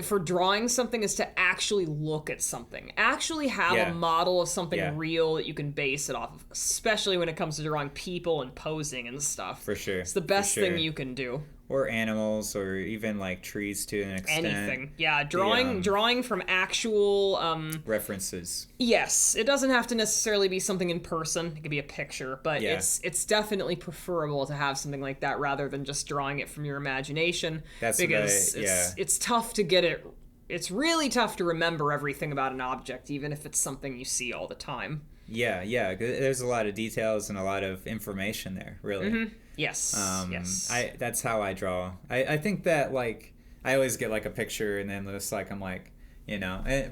for drawing something is to actually look at something. Actually have a model of something real that you can base it off of, especially when it comes to drawing people and posing and stuff. For sure. It's the best thing you can do. Or animals, or even like trees to an extent. Anything. Yeah, drawing from actual references. Yes, it doesn't have to necessarily be something in person. It could be a picture, but it's definitely preferable to have something like that rather than just drawing it from your imagination. That's because it's tough to get it. It's really tough to remember everything about an object, even if it's something you see all the time. Yeah. There's a lot of details and a lot of information there, really. Mm-hmm. Yes. That's how I draw. I think that, like, I always get like a picture and then just like I'm like, and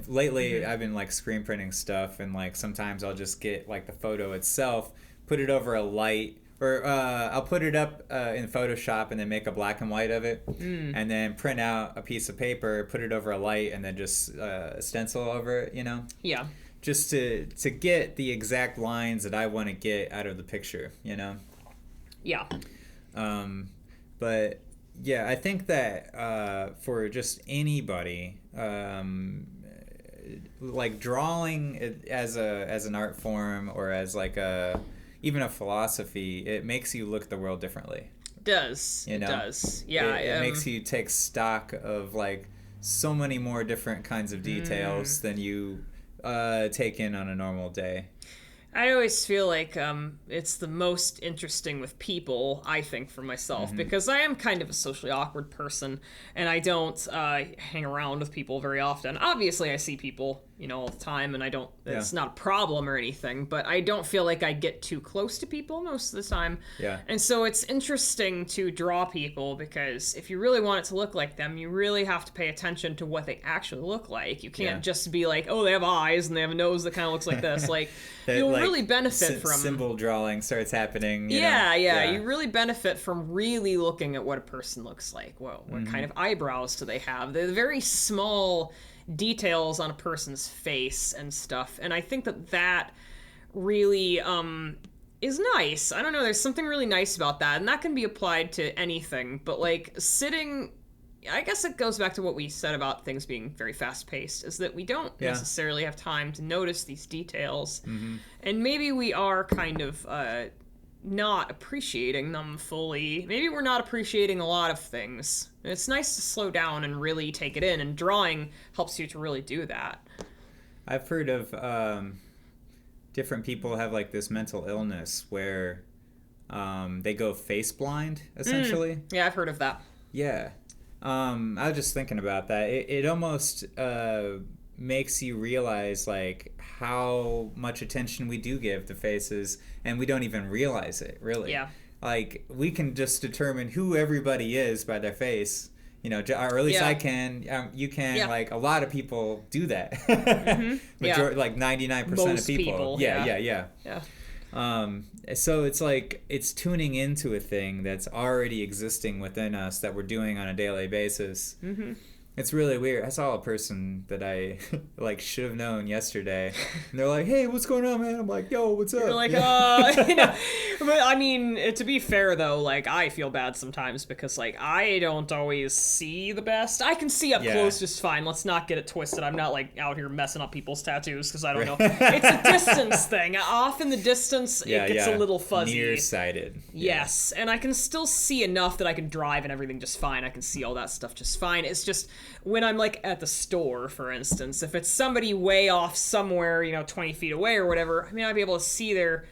lately I've been like screen printing stuff, and like sometimes I'll just get like the photo itself, put it over a light, or I'll put it up in Photoshop and then make a black and white of it, and then print out a piece of paper, put it over a light, and then just stencil over it, Yeah. Just to get the exact lines that I want to get out of the picture, Yeah. But yeah, I think that for just anybody, like drawing it as an art form, or as like even a philosophy, it makes you look at the world differently. It does. It does. Yeah. It makes you take stock of like so many more different kinds of details than you take in on a normal day. I always feel like it's the most interesting with people, I think, for myself, because I am kind of a socially awkward person, and I don't hang around with people very often. Obviously, I see people, all the time, and it's not a problem or anything, but I don't feel like I get too close to people most of the time. Yeah. And so it's interesting to draw people, because if you really want it to look like them, you really have to pay attention to what they actually look like. You can't just be like, oh, they have eyes and they have a nose that kind of looks like this. Like, you'll really benefit from symbol drawing starts happening. You really benefit from really looking at what a person looks like. Well, what kind of eyebrows do they have? They're very small details on a person's face and stuff. And I think that really is nice. I don't know, there's something really nice about that, and that can be applied to anything, but like sitting, I guess it goes back to what we said about things being very fast-paced, is that we don't necessarily have time to notice these details, and maybe we are kind of not appreciating them fully. Maybe we're not appreciating a lot of things. And it's nice to slow down and really take it in, and drawing helps you to really do that. I've heard of different people have like this mental illness where they go face blind, essentially. Yeah, I've heard of that. Yeah. I was just thinking about that. It almost makes you realize like how much attention we do give to faces, and we don't even realize it, really. Yeah. Like, we can just determine who everybody is by their face. You know, or at least I can. You can. Yeah. Like, a lot of people do that. Like 99% of people. Yeah. So it's like, it's tuning into a thing that's already existing within us that we're doing on a daily basis. It's really weird. I saw a person that I like should have known yesterday, and they're like, "Hey, what's going on, man?" I'm like, "Yo, what's up?" You're like, But I mean, to be fair though, like I feel bad sometimes because like I don't always see the best. I can see up close just fine. Let's not get it twisted. I'm not like out here messing up people's tattoos because I don't know. It's a distance thing. Off in the distance, it gets a little fuzzy. Nearsighted. Yes, and I can still see enough that I can drive and everything just fine. I can see all that stuff just fine. It's just when I'm like at the store, for instance, if it's somebody way off somewhere, 20 feet away or whatever, I mean, I'd be able to see their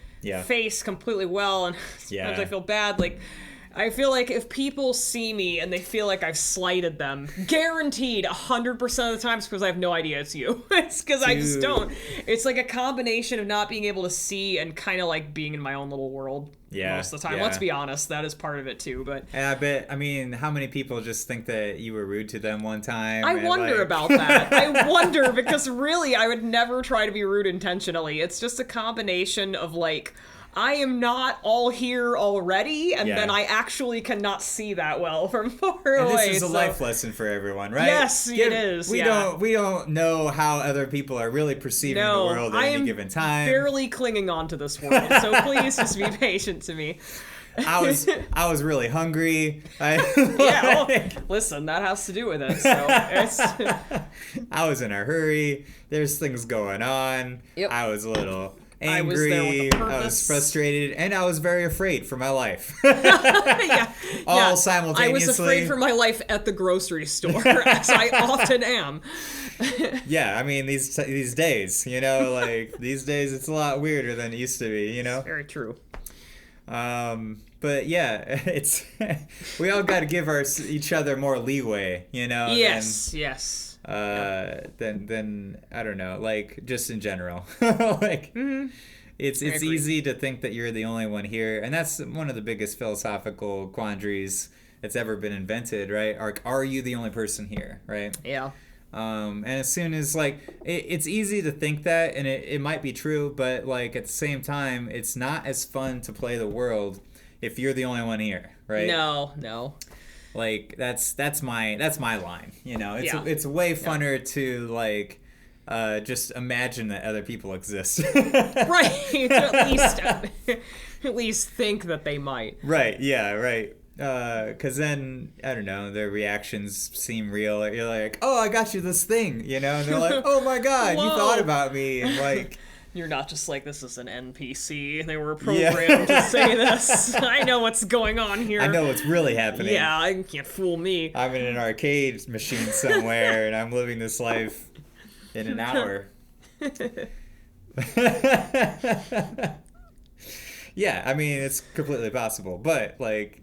face completely well, and sometimes I feel bad. Like, I feel like if people see me and they feel like I've slighted them, guaranteed 100% of the time it's because I have no idea it's you. It's because I just don't. It's like a combination of not being able to see and kind of like being in my own little world most of the time. Let's be honest, that is part of it too. But and I mean, how many people just think that you were rude to them one time? I wonder about that. I wonder, because really, I would never try to be rude intentionally. It's just a combination of like, I am not all here already, and then I actually cannot see that well from far away. This is a life lesson for everyone, right? Yes, it is. We don't know how other people are really perceiving the world at any given time. I am barely clinging on to this world, so please just be patient to me. I was really hungry. Listen, that has to do with it. So I was in a hurry. There's things going on. Yep. I was a little angry, I was there with a purpose. I was frustrated, and I was very afraid for my life. All simultaneously. I was afraid for my life at the grocery store, as I often am. I mean, these days, like, these days it's a lot weirder than it used to be, It's very true. But yeah, it's we all got to give each other more leeway, Yes. Than I don't know, like, just in general. Like, it's easy to think that you're the only one here, and that's one of the biggest philosophical quandaries that's ever been invented, right? Are you the only person here, right? Yeah. And as soon as, like, it's easy to think that, and it might be true, but, like, at the same time, it's not as fun to play the world if you're the only one here, right? No. Like, that's my line, It's way funner to, like, just imagine that other people exist. Right. At least think that they might. Right. Yeah. Right. Because then, I don't know, their reactions seem real. You're like, oh, I got you this thing, and they're like, oh my God, you thought about me, and like. You're not just like, this is an NPC. They were programmed to say this. I know what's going on here. I know what's really happening. Yeah, you can't fool me. I'm in an arcade machine somewhere, and I'm living this life in an hour. Yeah, I mean, it's completely possible. But, like,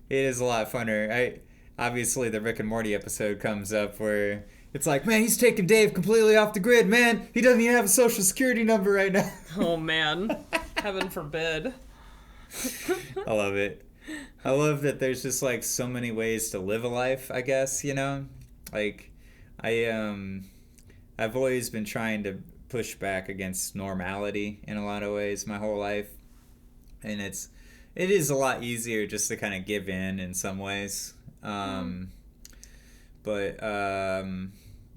it is a lot funner. Obviously, the Rick and Morty episode comes up where it's like, man, he's taking Dave completely off the grid, man. He doesn't even have a social security number right now. Oh, man. Heaven forbid. I love it. I love that there's just, like, so many ways to live a life, I guess, Like, I've always been trying to push back against normality in a lot of ways my whole life. And it is a lot easier just to kind of give in some ways. But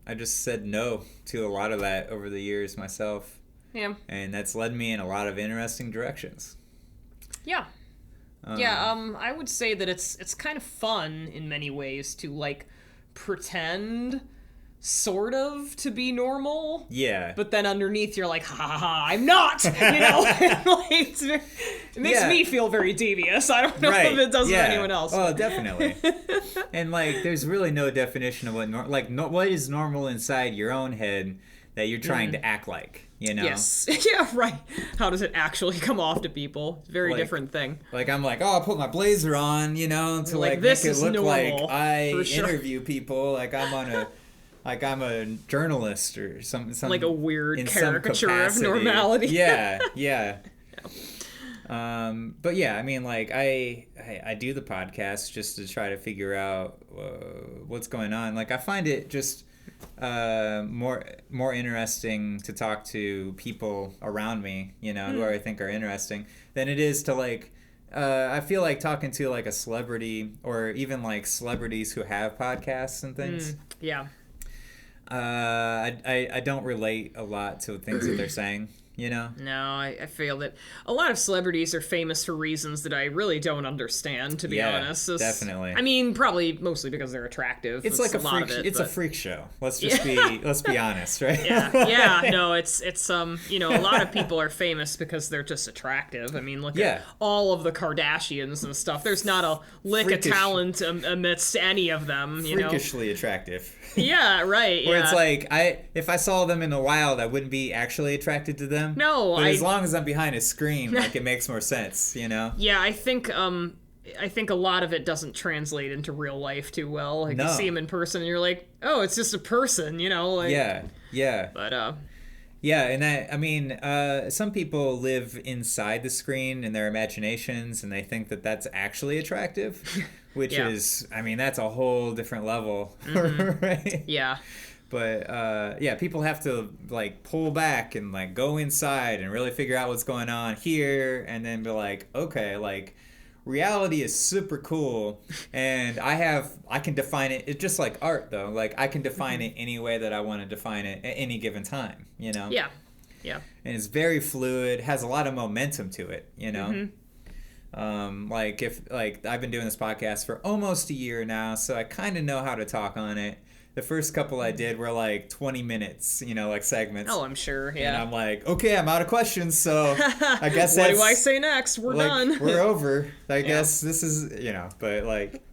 I just said no to a lot of that over the years myself. Yeah. And that's led me in a lot of interesting directions. Yeah. I would say that it's kind of fun in many ways to, like, pretend sort of to be normal. Yeah. But then underneath you're like, ha ha ha, I'm not! You know? Like, it makes me feel very devious. I don't know if it does with anyone else. Oh, definitely. And, like, there's really no definition of what what is normal inside your own head that you're trying to act like. You know? Yes. Yeah, right. How does it actually come off to people? Very different thing. Like, I'm like, I'll put my blazer on, you know, to like this make it look normal, like I interview people, like I'm a journalist or some like a weird caricature of normality. Yeah. But yeah, I mean, like I do the podcast just to try to figure out what's going on. Like, I find it just more interesting to talk to people around me, you know, who I think are interesting, than it is to like I feel like talking to like a celebrity or even like celebrities who have podcasts and things. Yeah. I don't relate a lot to things that they're saying. You know? No, I feel that a lot of celebrities are famous for reasons that I really don't understand, to be honest. Definitely. I mean, probably mostly because they're attractive. It's like a freak show. Let's be honest, right? No, it's you know, a lot of people are famous because they're just attractive. I mean, look at all of the Kardashians and stuff. There's not a lick of talent amidst any of them, you know? Freakishly attractive. Yeah, right. Where it's like, if I saw them in the wild, I wouldn't be actually attracted to them. No, but as long as I'm behind a screen, like, it makes more sense, you know? Yeah, I think a lot of it doesn't translate into real life too well. Like, you see them in person and you're like, oh, it's just a person, you know? Like, yeah. But, yeah, and I mean, some people live inside the screen in their imaginations, and they think that that's actually attractive, which is, I mean, that's a whole different level, right? Yeah. But, people have to, like, pull back and, like, go inside and really figure out what's going on here, and then be like, okay, like, reality is super cool, and I can define it. It's just like art, though. Like, I can define it any way that I want to define it at any given time, you know? Yeah. And it's very fluid, has a lot of momentum to it, you know? I've been doing this podcast for almost a year now, so I kind of know how to talk on it. The first couple I did were like 20 minutes, you know, like segments. Oh, I'm sure, yeah. And I'm like, okay, I'm out of questions, so I guess what do I say next? We're done. We're over. I guess this is, you know, but like,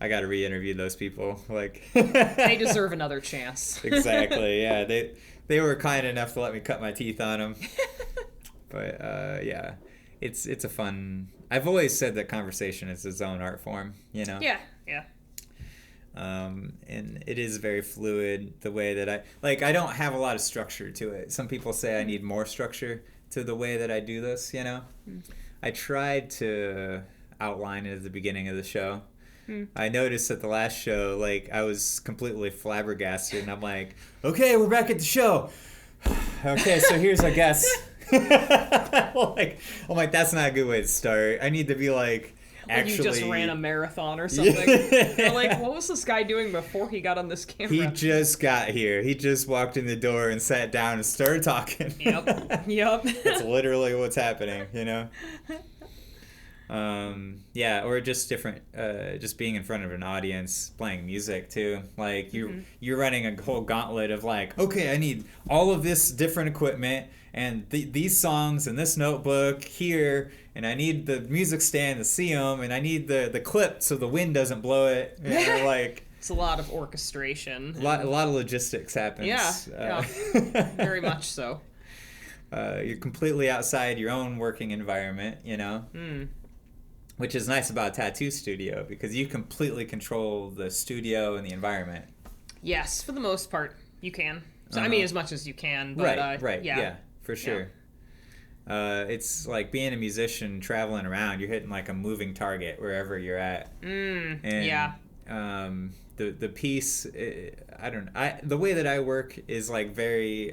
I got to re-interview those people. Like, they deserve another chance. Exactly, yeah. They were kind enough to let me cut my teeth on them. But it's a fun. I've always said that conversation is its own art form, you know. Yeah. And it is very fluid the way that I don't have a lot of structure to it. Some people say I need more structure to the way that I do this, you know? I tried to outline it at the beginning of the show. I noticed at the last show, like, I was completely flabbergasted, and I'm like, okay, we're back at the show. Okay, so here's our guest. I'm like, that's not a good way to start. I need to be like, actually, you just ran a marathon or something. You're like, what was this guy doing before he got on this camera? He just got here. He just walked in the door and sat down and started talking. Yep. That's literally what's happening, you know? Or just different, just being in front of an audience, playing music too. Like, you're running a whole gauntlet of like, okay, I need all of this different equipment and these songs and this notebook here, and I need the music stand to see them, and I need the clip so the wind doesn't blow it. And like, it's a lot of orchestration. A lot of logistics happens. Yeah. Very much so. You're completely outside your own working environment, you know? Which is nice about a tattoo studio, because you completely control the studio and the environment. Yes, for the most part, you can. So, I mean, as much as you can. But, right. Yeah, for sure. Yeah. It's like being a musician traveling around. You're hitting like a moving target wherever you're at. The piece, the way that I work is like very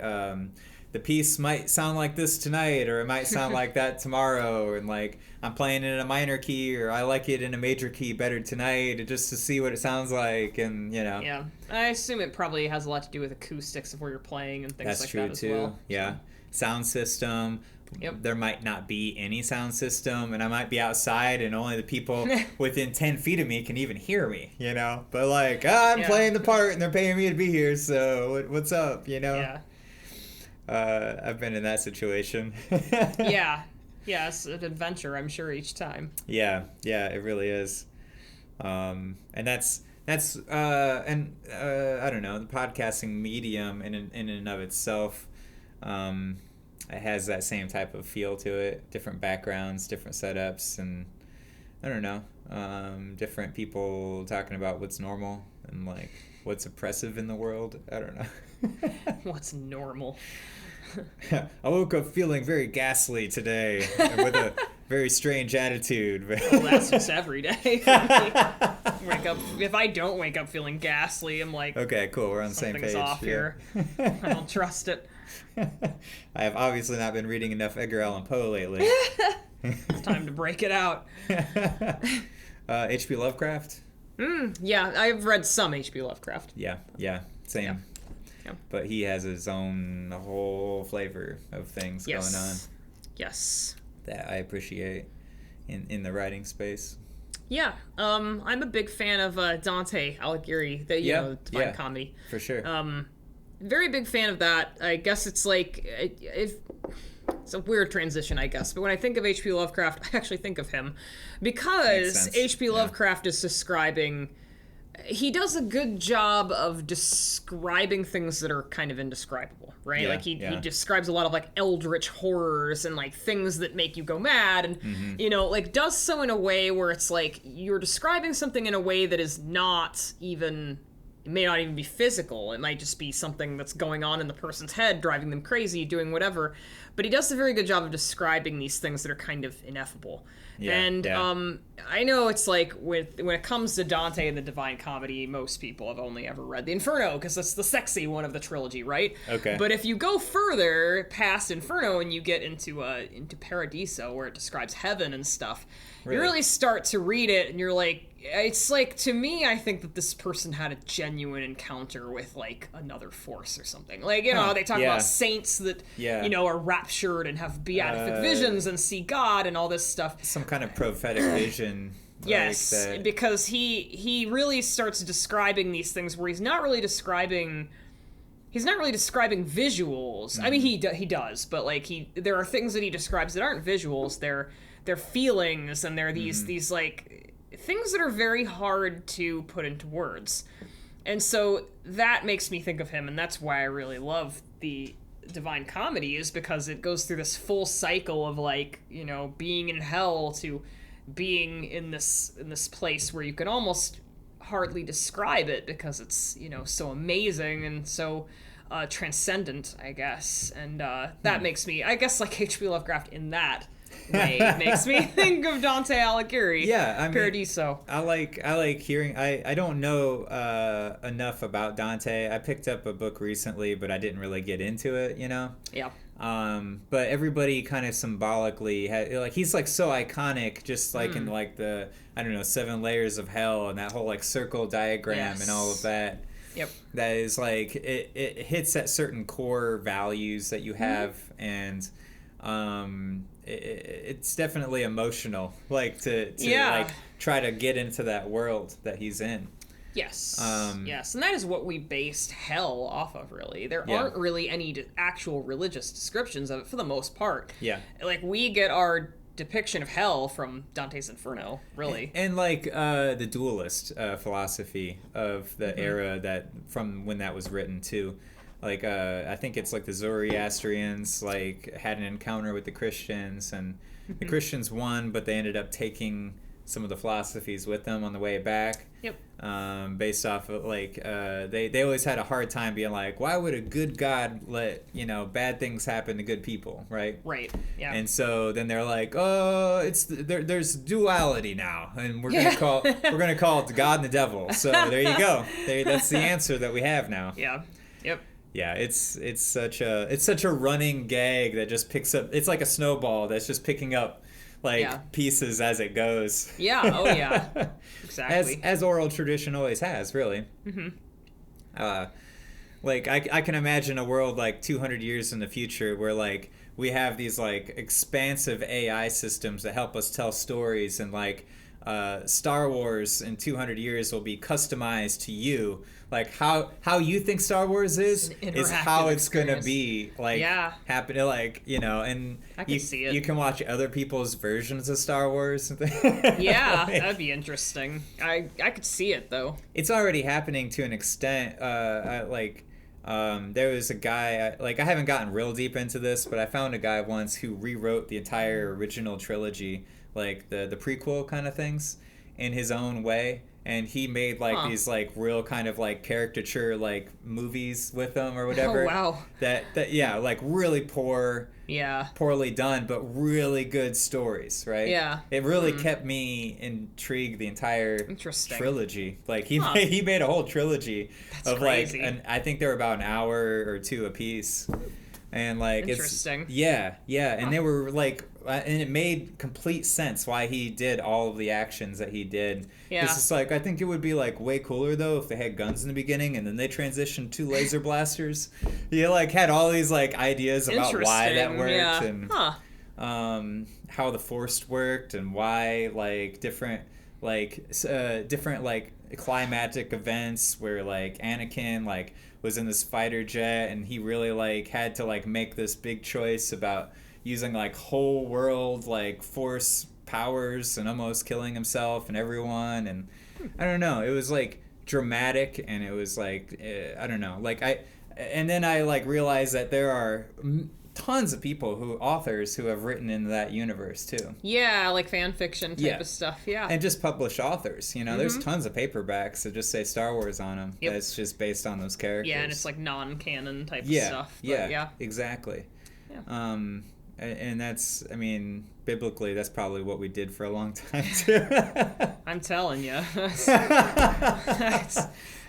the piece might sound like this tonight, or it might sound like that tomorrow, and like I'm playing it in a minor key, or I like it in a major key better tonight, just to see what it sounds like, and you know. Yeah, I assume it probably has a lot to do with acoustics of where you're playing and things That's like true that as too. well. Yeah, sound system. Yep. There might not be any sound system, and I might be outside, and only the people within 10 feet of me can even hear me, you know? But, like, I'm playing the part, and they're paying me to be here, so what's up, you know? Yeah. I've been in that situation. Yeah. Yeah, it's an adventure, I'm sure, each time. Yeah, it really is. And that's I don't know, the podcasting medium in and of itself, it has that same type of feel to it. Different backgrounds, different setups, and I don't know, different people talking about what's normal and like what's oppressive in the world. I don't know. What's normal? I woke up feeling very ghastly today with a very strange attitude. Well, that's just every day for me. Wake up. If I don't wake up feeling ghastly, I'm like, okay, cool, we're on the same page. Something's off here. I don't trust it. I have obviously not been reading enough Edgar Allan Poe lately. It's time to break it out. H.P. Lovecraft? Yeah, I've read some H.P. Lovecraft. Yeah, same. Yeah. But he has his own whole flavor of things going on. Yes. That I appreciate in the writing space. Yeah, I'm a big fan of Dante Alighieri, the Divine Comedy. For sure. Very big fan of that. I guess it's like it's a weird transition, I guess. But when I think of H.P. Lovecraft, I actually think of him because H.P. Lovecraft is describing. He does a good job of describing things that are kind of indescribable, right? Yeah, like he describes a lot of like eldritch horrors and like things that make you go mad, and you know, like does so in a way where it's like you're describing something in a way that is not even. It may not even be physical. It might just be something that's going on in the person's head, driving them crazy, doing whatever. But he does a very good job of describing these things that are kind of ineffable. I know it's like when it comes to Dante and the Divine Comedy, most people have only ever read the Inferno because that's the sexy one of the trilogy, right? Okay. But if you go further past Inferno and you get into Paradiso, where it describes heaven and stuff, you really start to read it and you're like, it's like, to me, I think that this person had a genuine encounter with like another force or something. Like, you know, they talk about saints that, you know, are raptured and have beatific visions and see God and all this stuff. Some kind of prophetic vision. Yes, because he really starts describing these things where he's not really describing visuals. I mean, he does, but like there are things that he describes that aren't visuals. They're feelings, and they're these like things that are very hard to put into words. And so that makes me think of him, and that's why I really love the Divine Comedy, is because it goes through this full cycle of like, you know, being in hell to being in this place where you can almost hardly describe it because it's, you know, so amazing and so transcendent, I guess. And that makes me, I guess, like H.P. Lovecraft in that way makes me think of Dante Alighieri. Yeah, I mean, Paradiso. I like hearing. I don't know enough about Dante. I picked up a book recently, but I didn't really get into it. You know. Yeah. But everybody kind of symbolically like he's like so iconic, just like in like the, I don't know, 7 layers of hell and that whole like circle diagram and all of that. Yep. That is like it hits at certain core values that you have, and it's definitely emotional, like to like try to get into that world that he's in. Yes. Yes, and that is what we based hell off of, really. There aren't really any actual religious descriptions of it for the most part. Yeah. Like, we get our depiction of hell from Dante's Inferno, really. And like the dualist philosophy of the era that from when that was written too. Like I think it's like the Zoroastrians like had an encounter with the Christians, and the Christians won, but they ended up taking some of the philosophies with them on the way back. Yep. Based off of like they always had a hard time being like, why would a good God let, you know, bad things happen to good people, right? Right. Yeah. And so then they're like, oh, there's duality now, and we're gonna call it God and the devil. So there you go. That's the answer that we have now. Yeah. Yep. Yeah, it's such a running gag that just picks up. It's like a snowball that's just picking up like pieces as it goes. Yeah. Oh yeah. Exactly. As oral tradition always has, really. Like I can imagine a world like 200 years in the future where like we have these like expansive AI systems that help us tell stories, and like Star Wars in 200 years will be customized to you. Like how you think Star Wars is how it's gonna be like happening. Like, you know, and I can see it. You can watch other people's versions of Star Wars. Yeah, that'd be interesting. I could see it though. It's already happening to an extent. There was a guy, like, I haven't gotten real deep into this, but I found a guy once who rewrote the entire original trilogy, like the prequel kind of things, in his own way. And he made like these like real kind of like caricature like movies with them or whatever. Oh wow. That yeah, like really poorly done, but really good stories, right? Yeah. It really kept me intrigued the entire trilogy. Like he made a whole trilogy of crazy. Like, and I think they were about an hour or two a piece. And like interesting. And they were like, and it made complete sense why he did all of the actions that he did. Yeah. It's just like, I think it would be like way cooler though if they had guns in the beginning and then they transitioned to laser blasters. He like had all these like ideas about why that worked and how the Force worked and why like different like climactic events where like Anakin like was in this fighter jet and he really like had to like make this big choice about using like whole world like force powers and almost killing himself and everyone. And I don't know, it was like dramatic, and it was like I don't know, like and then I like realized that there are tons of people authors who have written in that universe too. Yeah, like fan fiction type of stuff. Yeah. And just published authors, you know, there's tons of paperbacks that just say Star Wars on them. Yep. That's just based on those characters. Yeah, and it's like non-canon type of stuff. Yeah, exactly. Yeah. And that's, I mean, biblically, that's probably what we did for a long time too. I'm telling you.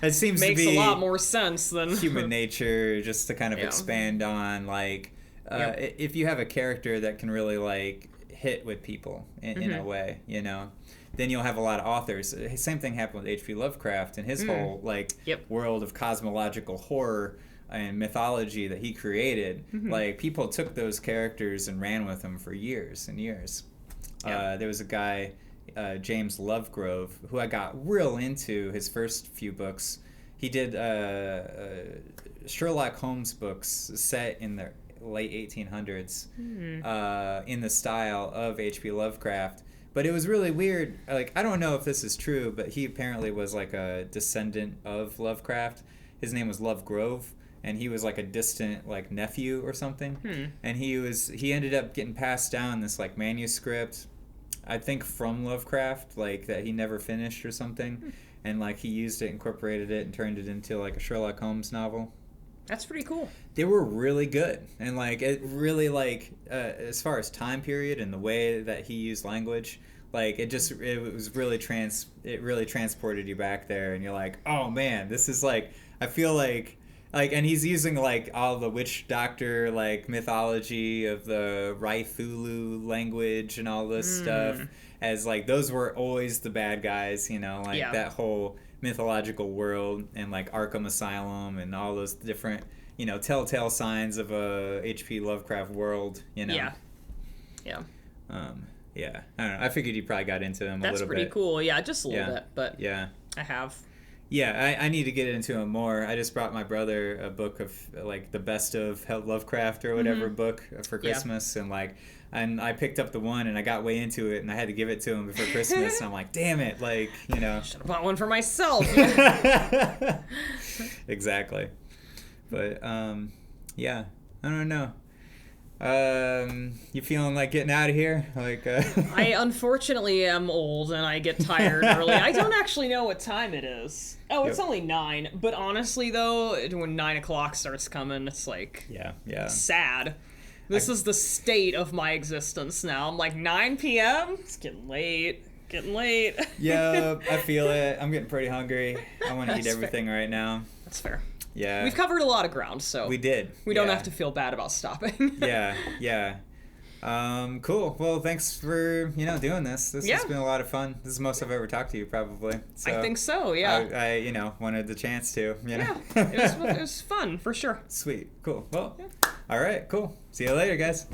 It seems makes to be a lot more sense than human nature, just to kind of expand on like if you have a character that can really like hit with people in a way, you know, then you'll have a lot of authors. Same thing happened with H.P. Lovecraft and his whole like world of cosmological horror and mythology that he created. Like people took those characters and ran with them for years and years. There was a guy, James Lovegrove, who I got real into his first few books. He did Sherlock Holmes books set in the late 1800s in the style of H.P. Lovecraft. But it was really weird. Like, I don't know if this is true, but he apparently was like a descendant of Lovecraft. His name was Lovegrove, and he was like a distant like nephew or something. And he ended up getting passed down this like manuscript, I think from Lovecraft, like that he never finished or something. And like he used it, incorporated it, and turned it into like a Sherlock Holmes novel. That's pretty cool. They were really good, and like it really like as far as time period and the way that he used language, like it really transported you back there, and you're like, oh man, this is like, I feel like, and he's using like all the witch doctor like mythology of the Raithulu language and all this stuff, as like those were always the bad guys, you know, like that whole mythological world and like Arkham Asylum and all those different, you know, telltale signs of a H.P. Lovecraft world, you know. Yeah. I don't know. I figured you probably got into him a little bit. That's pretty cool. Yeah, just a little bit, but I have. Yeah, I need to get into him more. I just brought my brother a book of like the best of Lovecraft or whatever book for Christmas, and I picked up the one and I got way into it and I had to give it to him before Christmas, and I'm like, damn it, like, you know. Should have bought one for myself. Exactly. But I don't know. You feeling like getting out of here? Like I unfortunately am old and I get tired early. I don't actually know what time it is. Oh, it's only 9. But honestly though, when 9 o'clock starts coming, it's like sad. This is the state of my existence now. I'm like, 9 p.m.? It's getting late. Yeah, I feel it. I'm getting pretty hungry. I want to eat everything right now. That's fair. Yeah. We've covered a lot of ground, so we did. We don't have to feel bad about stopping. Yeah. Cool. Well, thanks for, doing this. This has been a lot of fun. This is the most I've ever talked to you, probably. So I think so, yeah. I wanted the chance to, Yeah, it was fun, for sure. Sweet. Cool. Well, all right, cool. See you later, guys.